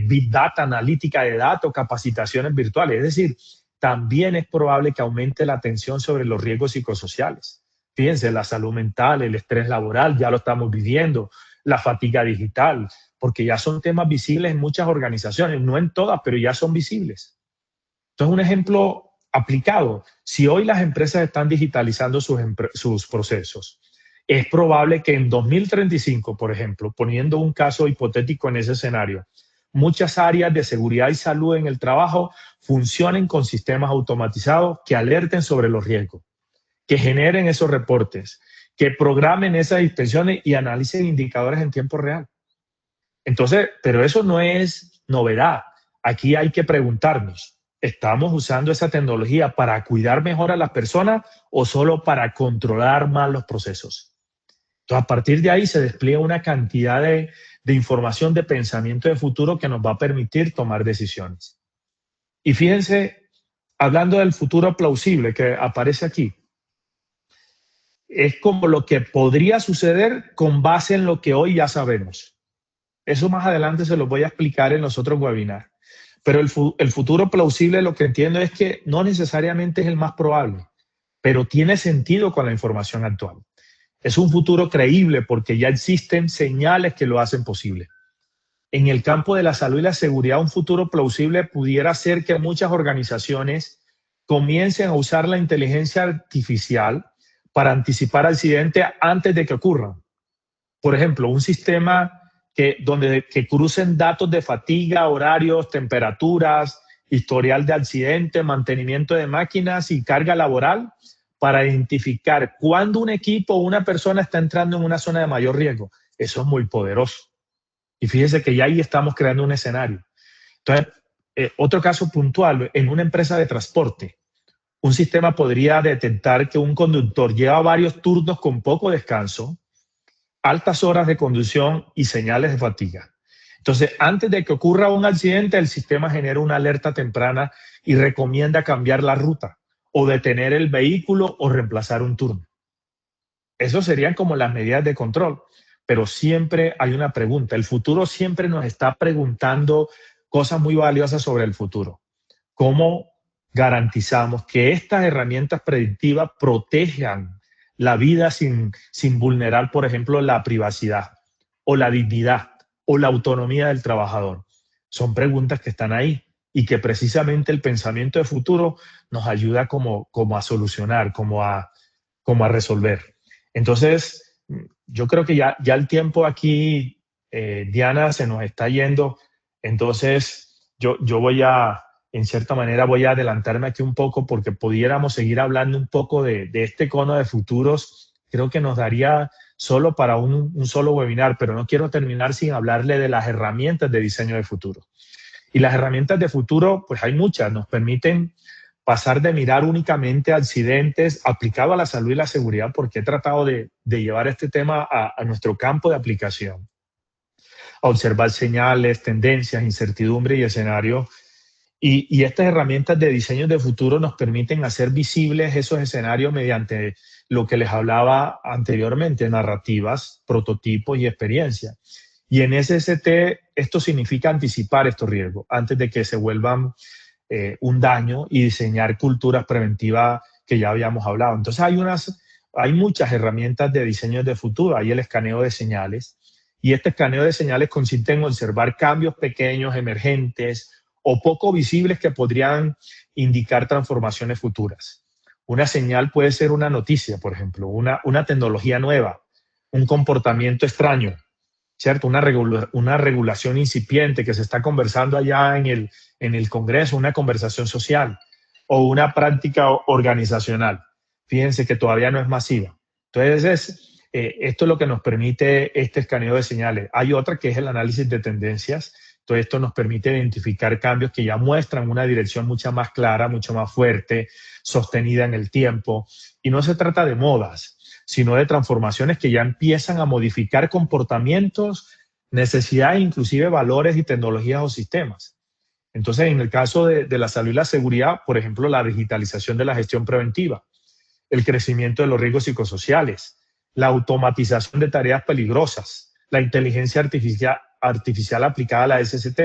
big data, analítica de datos, capacitaciones virtuales. Es decir, también es probable que aumente la atención sobre los riesgos psicosociales. Fíjense, la salud mental, el estrés laboral, ya lo estamos viviendo, la fatiga digital, porque ya son temas visibles en muchas organizaciones, no en todas, pero ya son visibles. Entonces, un ejemplo aplicado, si hoy las empresas están digitalizando sus procesos, es probable que en 2035, por ejemplo, poniendo un caso hipotético en ese escenario, muchas áreas de seguridad y salud en el trabajo funcionen con sistemas automatizados que alerten sobre los riesgos, que generen esos reportes, que programen esas inspecciones y analicen indicadores en tiempo real. Entonces, pero eso no es novedad. Aquí hay que preguntarnos, ¿estamos usando esa tecnología para cuidar mejor a las personas o solo para controlar más los procesos? Entonces, a partir de ahí se despliega una cantidad de información, de pensamiento de futuro que nos va a permitir tomar decisiones. Y fíjense, hablando del futuro plausible que aparece aquí, es como lo que podría suceder con base en lo que hoy ya sabemos. Eso más adelante se lo voy a explicar en los otros webinars. Pero el futuro plausible, lo que entiendo es que no necesariamente es el más probable, pero tiene sentido con la información actual. Es un futuro creíble porque ya existen señales que lo hacen posible. En el campo de la salud y la seguridad, un futuro plausible pudiera ser que muchas organizaciones comiencen a usar la inteligencia artificial para anticipar accidentes antes de que ocurran. Por ejemplo, un sistema que crucen datos de fatiga, horarios, temperaturas, historial de accidente, mantenimiento de máquinas y carga laboral para identificar cuándo un equipo o una persona está entrando en una zona de mayor riesgo. Eso es muy poderoso. Y fíjese que ya ahí estamos creando un escenario. Entonces, otro caso puntual, en una empresa de transporte, un sistema podría detectar que un conductor lleva varios turnos con poco descanso, altas horas de conducción y señales de fatiga. Entonces, antes de que ocurra un accidente, el sistema genera una alerta temprana y recomienda cambiar la ruta o detener el vehículo o reemplazar un turno. Eso serían como las medidas de control, pero siempre hay una pregunta. El futuro siempre nos está preguntando cosas muy valiosas sobre el futuro. ¿Cómo garantizamos que estas herramientas predictivas protejan la vida sin vulnerar, por ejemplo, la privacidad o la dignidad o la autonomía del trabajador? Son preguntas que están ahí y que precisamente el pensamiento de futuro nos ayuda como a solucionar, como a resolver. Entonces, yo creo que ya el tiempo aquí, Diana, se nos está yendo. Entonces, yo voy a, en cierta manera, voy a adelantarme aquí un poco porque pudiéramos seguir hablando un poco de este cono de futuros. Creo que nos daría solo para un solo webinar, pero no quiero terminar sin hablarle de las herramientas de diseño de futuro. Y las herramientas de futuro, pues hay muchas, nos permiten pasar de mirar únicamente accidentes aplicado a la salud y la seguridad, porque he tratado de llevar este tema a nuestro campo de aplicación, a observar señales, tendencias, incertidumbre y escenarios. Y estas herramientas de diseño de futuro nos permiten hacer visibles esos escenarios mediante lo que les hablaba anteriormente, narrativas, prototipos y experiencias. Y en SST esto significa anticipar estos riesgos antes de que se vuelvan un daño y diseñar culturas preventivas que ya habíamos hablado. Entonces hay muchas herramientas de diseño de futuro. Hay el escaneo de señales, y este escaneo de señales consiste en observar cambios pequeños, emergentes o poco visibles que podrían indicar transformaciones futuras. Una señal puede ser una noticia, por ejemplo, una tecnología nueva, un comportamiento extraño, ¿cierto? Una regulación incipiente que se está conversando allá en el Congreso, una conversación social o una práctica organizacional. Fíjense que todavía no es masiva. Entonces, esto es lo que nos permite este escaneo de señales. Hay otra que es el análisis de tendencias. Todo esto nos permite identificar cambios que ya muestran una dirección mucho más clara, mucho más fuerte, sostenida en el tiempo. Y no se trata de modas, sino de transformaciones que ya empiezan a modificar comportamientos, necesidades, inclusive valores y tecnologías o sistemas. Entonces, en el caso de la salud y la seguridad, por ejemplo, la digitalización de la gestión preventiva, el crecimiento de los riesgos psicosociales, la automatización de tareas peligrosas, la inteligencia artificial aplicada a la SST,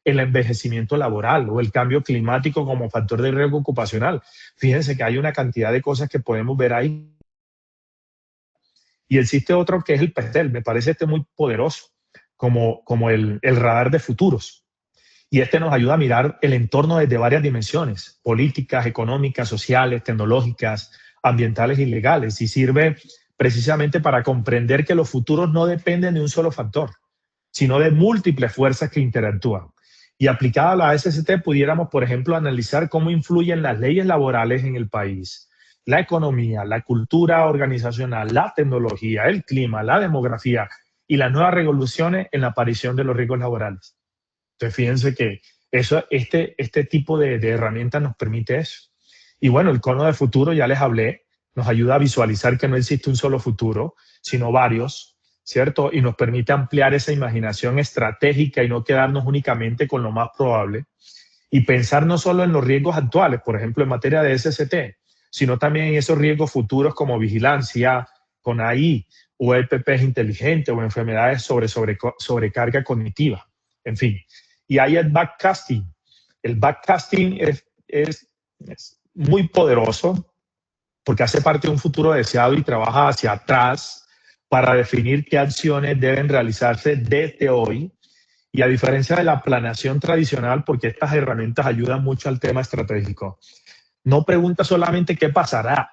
el envejecimiento laboral o el cambio climático como factor de riesgo ocupacional. Fíjense que hay una cantidad de cosas que podemos ver ahí. Y existe otro que es el PESTEL, me parece muy poderoso, como el radar de futuros. Y este nos ayuda a mirar el entorno desde varias dimensiones, políticas, económicas, sociales, tecnológicas, ambientales y legales, y sirve precisamente para comprender que los futuros no dependen de un solo factor, sino de múltiples fuerzas que interactúan. Y aplicada a la SST pudiéramos, por ejemplo, analizar cómo influyen las leyes laborales en el país, la economía, la cultura organizacional, la tecnología, el clima, la demografía y las nuevas revoluciones en la aparición de los riesgos laborales. Entonces, fíjense que este tipo de herramientas nos permite eso. Y bueno, el cono de futuro, ya les hablé, nos ayuda a visualizar que no existe un solo futuro, sino varios, ¿cierto? Y nos permite ampliar esa imaginación estratégica y no quedarnos únicamente con lo más probable. Y pensar no solo en los riesgos actuales, por ejemplo, en materia de SST, sino también en esos riesgos futuros como vigilancia con AI o EPPs inteligentes o enfermedades sobrecarga cognitiva. En fin. Y hay el backcasting. El backcasting es muy poderoso porque hace parte de un futuro deseado y trabaja hacia atrás para definir qué acciones deben realizarse desde hoy. Y a diferencia de la planeación tradicional, porque estas herramientas ayudan mucho al tema estratégico, no pregunta solamente qué pasará,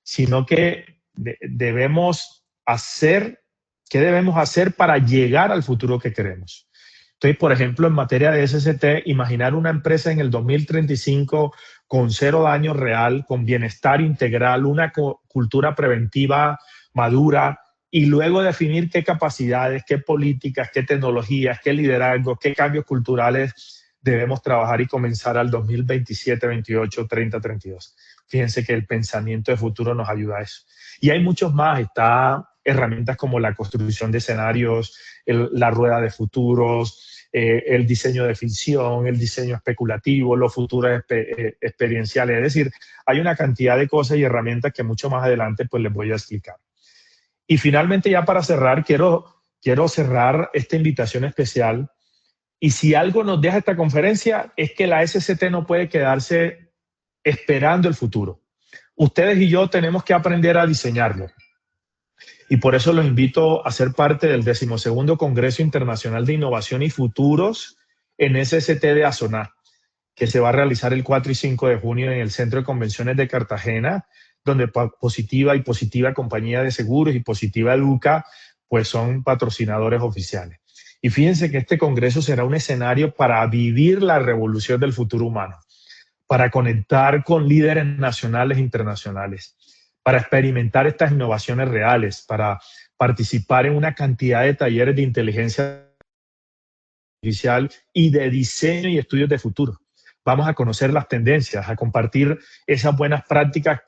sino que debemos hacer, qué debemos hacer para llegar al futuro que queremos. Entonces, por ejemplo, en materia de SST, imaginar una empresa en el 2035 con 0 daño real, con bienestar integral, una cultura preventiva madura, y luego definir qué capacidades, qué políticas, qué tecnologías, qué liderazgos, qué cambios culturales debemos trabajar y comenzar al 2027, 28, 30, 32. Fíjense que el pensamiento de futuro nos ayuda a eso. Y hay muchos más. Está herramientas como la construcción de escenarios, la rueda de futuros, el diseño de ficción, el diseño especulativo, los futuros experienciales. Es decir, hay una cantidad de cosas y herramientas que mucho más adelante pues les voy a explicar. Y finalmente, ya para cerrar, quiero cerrar esta invitación especial. Y si algo nos deja esta conferencia es que la SST no puede quedarse esperando el futuro. Ustedes y yo tenemos que aprender a diseñarlo. Y por eso los invito a ser parte del 12º Congreso Internacional de Innovación y Futuros en SST de Azoná, que se va a realizar el 4 y 5 de junio en el Centro de Convenciones de Cartagena, donde Positiva y Positiva Compañía de Seguros y Positiva Educa pues son patrocinadores oficiales. Y fíjense que este congreso será un escenario para vivir la revolución del futuro humano, para conectar con líderes nacionales e internacionales, para experimentar estas innovaciones reales, para participar en una cantidad de talleres de inteligencia artificial y de diseño y estudios de futuro. Vamos a conocer las tendencias, a compartir esas buenas prácticas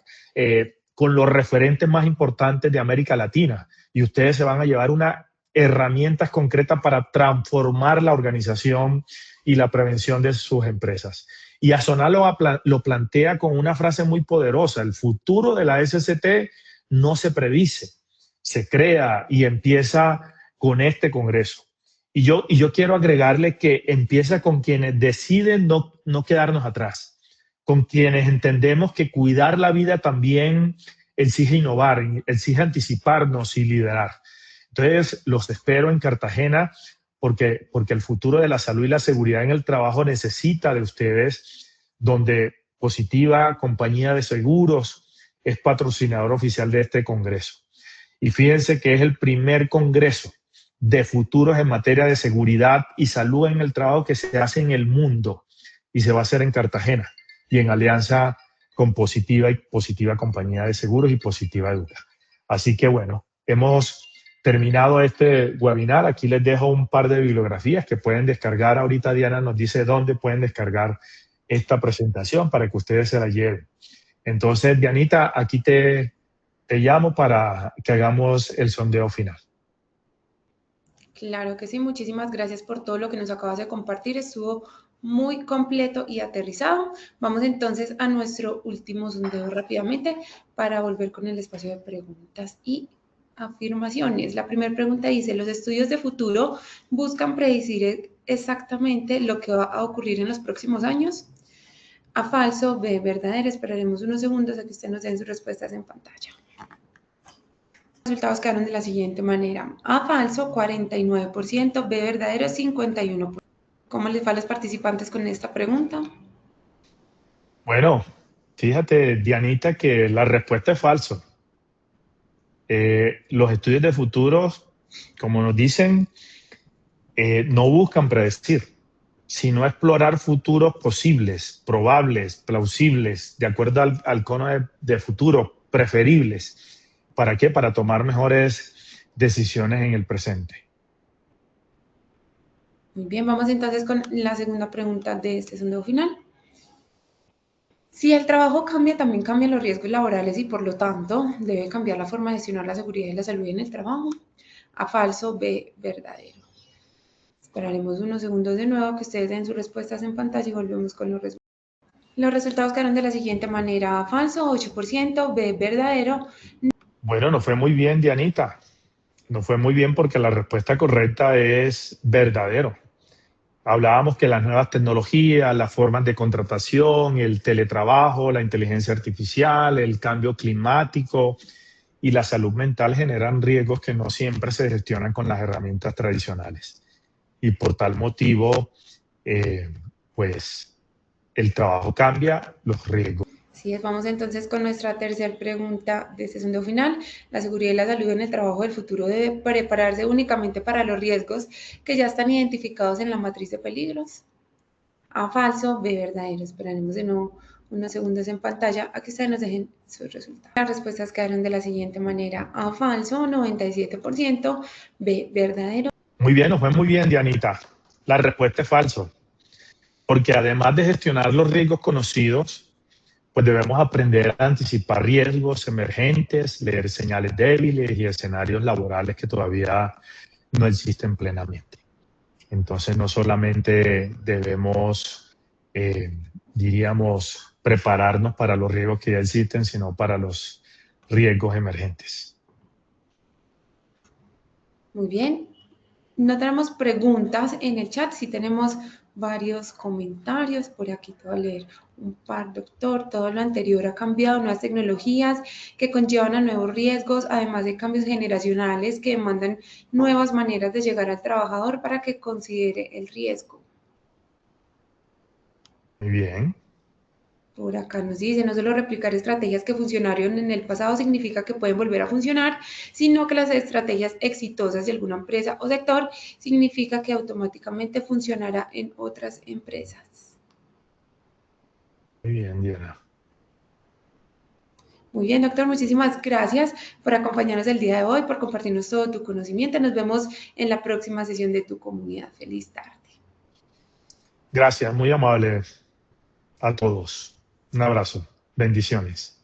con los referentes más importantes de América Latina, y ustedes se van a llevar unas herramientas concretas para transformar la organización y la prevención de sus empresas. Y Asona lo plantea con una frase muy poderosa: el futuro de la SCT no se predice, se crea y empieza con este congreso. Y yo quiero agregarle que empieza con quienes deciden no quedarnos atrás, con quienes entendemos que cuidar la vida también exige innovar, exige anticiparnos y liderar. Entonces, los espero en Cartagena porque el futuro de la salud y la seguridad en el trabajo necesita de ustedes, donde Positiva, compañía de seguros, es patrocinador oficial de este congreso. Y fíjense que es el primer congreso de futuros en materia de seguridad y salud en el trabajo que se hace en el mundo, y se va a hacer en Cartagena y en alianza con Positiva y Positiva Compañía de Seguros y Positiva Educa. Así que bueno, hemos terminado este webinar. Aquí les dejo un par de bibliografías que pueden descargar. Ahorita Diana nos dice dónde pueden descargar esta presentación para que ustedes se la lleven. Entonces, Dianita, aquí te llamo para que hagamos el sondeo final. Claro que sí, muchísimas gracias por todo lo que nos acabas de compartir, estuvo muy completo y aterrizado. Vamos entonces a nuestro último sondeo rápidamente para volver con el espacio de preguntas y afirmaciones. La primera pregunta dice: los estudios de futuro buscan predecir exactamente lo que va a ocurrir en los próximos años. A falso, B verdadero. Esperaremos unos segundos a que usted nos den sus respuestas en pantalla. Los resultados quedaron de la siguiente manera: A falso 49%, B verdadero 51%. ¿Cómo les va a los participantes con esta pregunta? Bueno, fíjate, Dianita, que la respuesta es falso. Los estudios de futuros, como nos dicen, no buscan predecir, sino explorar futuros posibles, probables, plausibles, de acuerdo al cono de futuro, preferibles. ¿Para qué? Para tomar mejores decisiones en el presente. Muy bien, vamos entonces con la segunda pregunta de este sondeo final. Si el trabajo cambia, también cambian los riesgos laborales y por lo tanto debe cambiar la forma de gestionar la seguridad y la salud en el trabajo. A falso, B verdadero. Esperaremos unos segundos de nuevo a que ustedes den sus respuestas en pantalla y volvemos con los resultados. Los resultados quedaron de la siguiente manera: A falso 8%, B verdadero. Bueno, no fue muy bien, Dianita. No fue muy bien porque la respuesta correcta es verdadero. Hablábamos que las nuevas tecnologías, las formas de contratación, el teletrabajo, la inteligencia artificial, el cambio climático y la salud mental generan riesgos que no siempre se gestionan con las herramientas tradicionales. Y por tal motivo, pues el trabajo cambia, los riesgos. Así es, vamos entonces con nuestra tercera pregunta de este sondeo final. La seguridad y la salud en el trabajo del futuro debe prepararse únicamente para los riesgos que ya están identificados en la matriz de peligros. A falso, B verdadero. Esperaremos de nuevo unos segundos en pantalla a que ustedes nos dejen sus resultados. Las respuestas quedaron de la siguiente manera: A falso 97%, B verdadero. Muy bien, nos fue muy bien, Dianita. La respuesta es falso, porque además de gestionar los riesgos conocidos, pues debemos aprender a anticipar riesgos emergentes, leer señales débiles y escenarios laborales que todavía no existen plenamente. Entonces, no solamente debemos, diríamos, prepararnos para los riesgos que ya existen, sino para los riesgos emergentes. Muy bien. No tenemos preguntas en el chat, sí tenemos varios comentarios. Por aquí te voy a leer un par, doctor. Todo lo anterior ha cambiado, nuevas tecnologías que conllevan a nuevos riesgos, además de cambios generacionales que demandan nuevas maneras de llegar al trabajador para que considere el riesgo. Muy bien. Por acá nos dice: no solo replicar estrategias que funcionaron en el pasado significa que pueden volver a funcionar, sino que las estrategias exitosas de alguna empresa o sector significa que automáticamente funcionará en otras empresas. Muy bien, Diana. Muy bien, doctor, muchísimas gracias por acompañarnos el día de hoy, por compartirnos todo tu conocimiento. Nos vemos en la próxima sesión de tu comunidad. Feliz tarde. Gracias, muy amable a todos. Un abrazo. Bendiciones.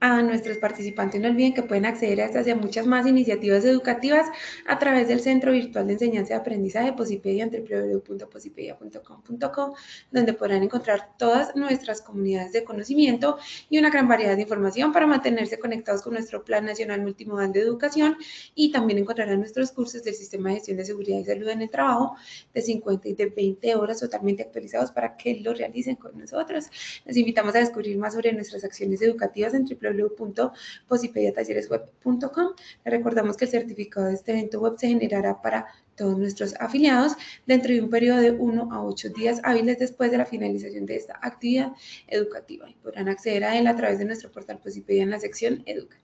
A nuestros participantes no olviden que pueden acceder a estas y a muchas más iniciativas educativas a través del Centro Virtual de Enseñanza y Aprendizaje Posipedia en www.posipedia.com.co, donde podrán encontrar todas nuestras comunidades de conocimiento y una gran variedad de información para mantenerse conectados con nuestro Plan Nacional Multimodal de Educación, y también encontrarán nuestros cursos del Sistema de Gestión de Seguridad y Salud en el Trabajo de 50 y de 20 horas totalmente actualizados para que lo realicen con nosotros. Los invitamos a descubrir más sobre nuestras acciones educativas en www.posipediatalleresweb.com. Les recordamos que el certificado de este evento web se generará para todos nuestros afiliados dentro de un periodo de 1 a 8 días hábiles después de la finalización de esta actividad educativa, y podrán acceder a él a través de nuestro portal Posipedia en la sección Educativa.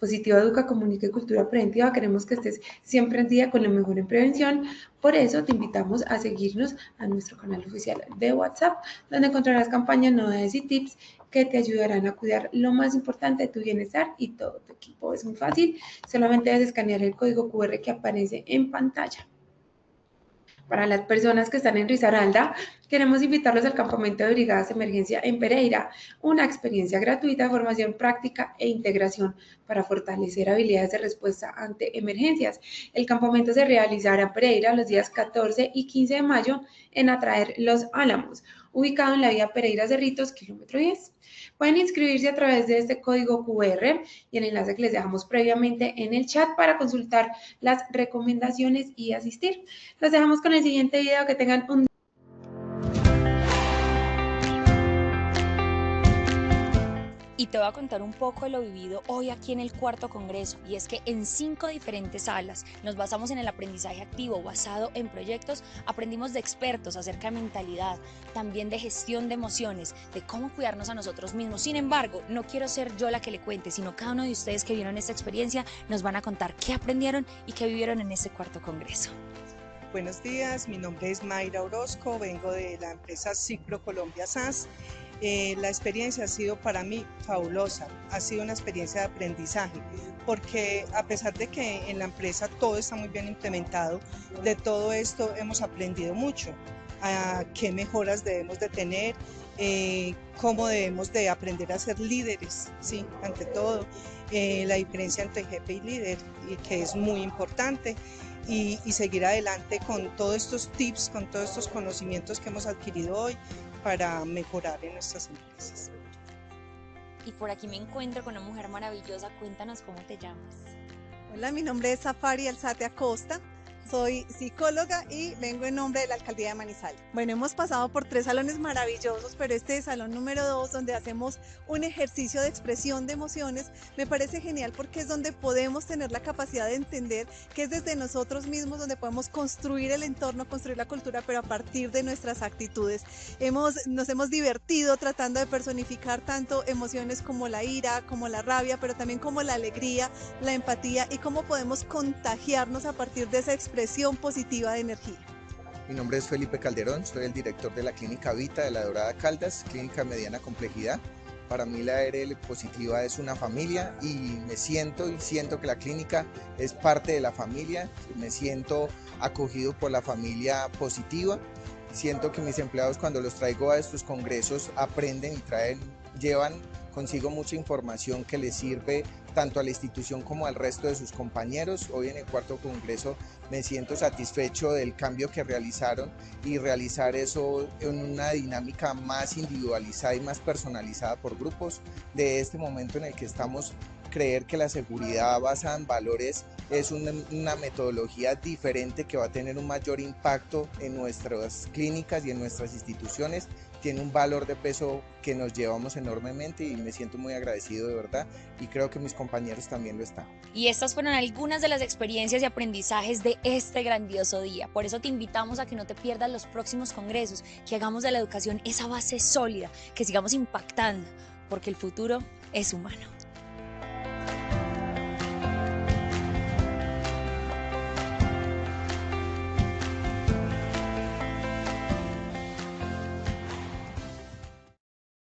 Positiva Educa, Comunica y Cultura Preventiva. Queremos que estés siempre en día con lo mejor en prevención. Por eso te invitamos a seguirnos a nuestro canal oficial de WhatsApp, donde encontrarás campañas, novedades y tips que te ayudarán a cuidar lo más importante de tu bienestar y todo tu equipo. Es muy fácil, solamente debes escanear el código QR que aparece en pantalla. Para las personas que están en Risaralda, queremos invitarlos al campamento de Brigadas de Emergencia en Pereira, una experiencia gratuita de formación práctica e integración para fortalecer habilidades de respuesta ante emergencias. El campamento se realizará en Pereira los días 14 y 15 de mayo en Atraer Los Álamos, ubicado en la vía Pereira Cerritos, kilómetro 10. Pueden inscribirse a través de este código QR y el enlace que les dejamos previamente en el chat para consultar las recomendaciones y asistir. Los dejamos con el siguiente video. Que tengan un Y te voy a contar un poco de lo vivido hoy aquí en el cuarto congreso, y es que en 5 diferentes salas nos basamos en el aprendizaje activo basado en proyectos. Aprendimos de expertos acerca de mentalidad, también de gestión de emociones, de cómo cuidarnos a nosotros mismos. Sin embargo, no quiero ser yo la que le cuente, sino cada uno de ustedes que vieron esta experiencia nos van a contar qué aprendieron y qué vivieron en este cuarto congreso. Buenos días, mi nombre es Mayra Orozco, vengo de la empresa Cipro Colombia SAS. La experiencia ha sido para mí fabulosa, ha sido una experiencia de aprendizaje, porque a pesar de que en la empresa todo está muy bien implementado, de todo esto hemos aprendido mucho, a qué mejoras debemos de tener, cómo debemos de aprender a ser líderes, ¿sí? Ante todo, la diferencia entre jefe y líder, y que es muy importante. Y seguir adelante con todos estos tips, con todos estos conocimientos que hemos adquirido hoy para mejorar en nuestras empresas. Y por aquí me encuentro con una mujer maravillosa. Cuéntanos cómo te llamas. Hola, mi nombre es Safari Alzate Acosta. Soy psicóloga y vengo en nombre de la Alcaldía de Manizales. Bueno, hemos pasado por 3 salones maravillosos, pero este salón número 2, donde hacemos un ejercicio de expresión de emociones, me parece genial porque es donde podemos tener la capacidad de entender que es desde nosotros mismos donde podemos construir el entorno, construir la cultura, pero a partir de nuestras actitudes. Nos hemos divertido tratando de personificar tanto emociones como la ira, como la rabia, pero también como la alegría, la empatía, y cómo podemos contagiarnos a partir de esa expresión positiva de energía. Mi nombre es Felipe Calderón, soy el director de la Clínica Vita de La Dorada Caldas, clínica de mediana complejidad. Para mí la ARL positiva es una familia y siento que la clínica es parte de la familia. Me siento acogido por la familia positiva. Siento que mis empleados, cuando los traigo a estos congresos, aprenden y llevan consigo mucha información que les sirve tanto a la institución como al resto de sus compañeros. Hoy en el cuarto congreso me siento satisfecho del cambio que realizaron, y realizar eso en una dinámica más individualizada y más personalizada por grupos. De este momento en el que estamos, creer que la seguridad basada en valores es una metodología diferente que va a tener un mayor impacto en nuestras clínicas y en nuestras instituciones. Tiene un valor de peso que nos llevamos enormemente y me siento muy agradecido, de verdad, y creo que mis compañeros también lo están. Y estas fueron algunas de las experiencias y aprendizajes de este grandioso día. Por eso te invitamos a que no te pierdas los próximos congresos, que hagamos de la educación esa base sólida, que sigamos impactando, porque el futuro es humano.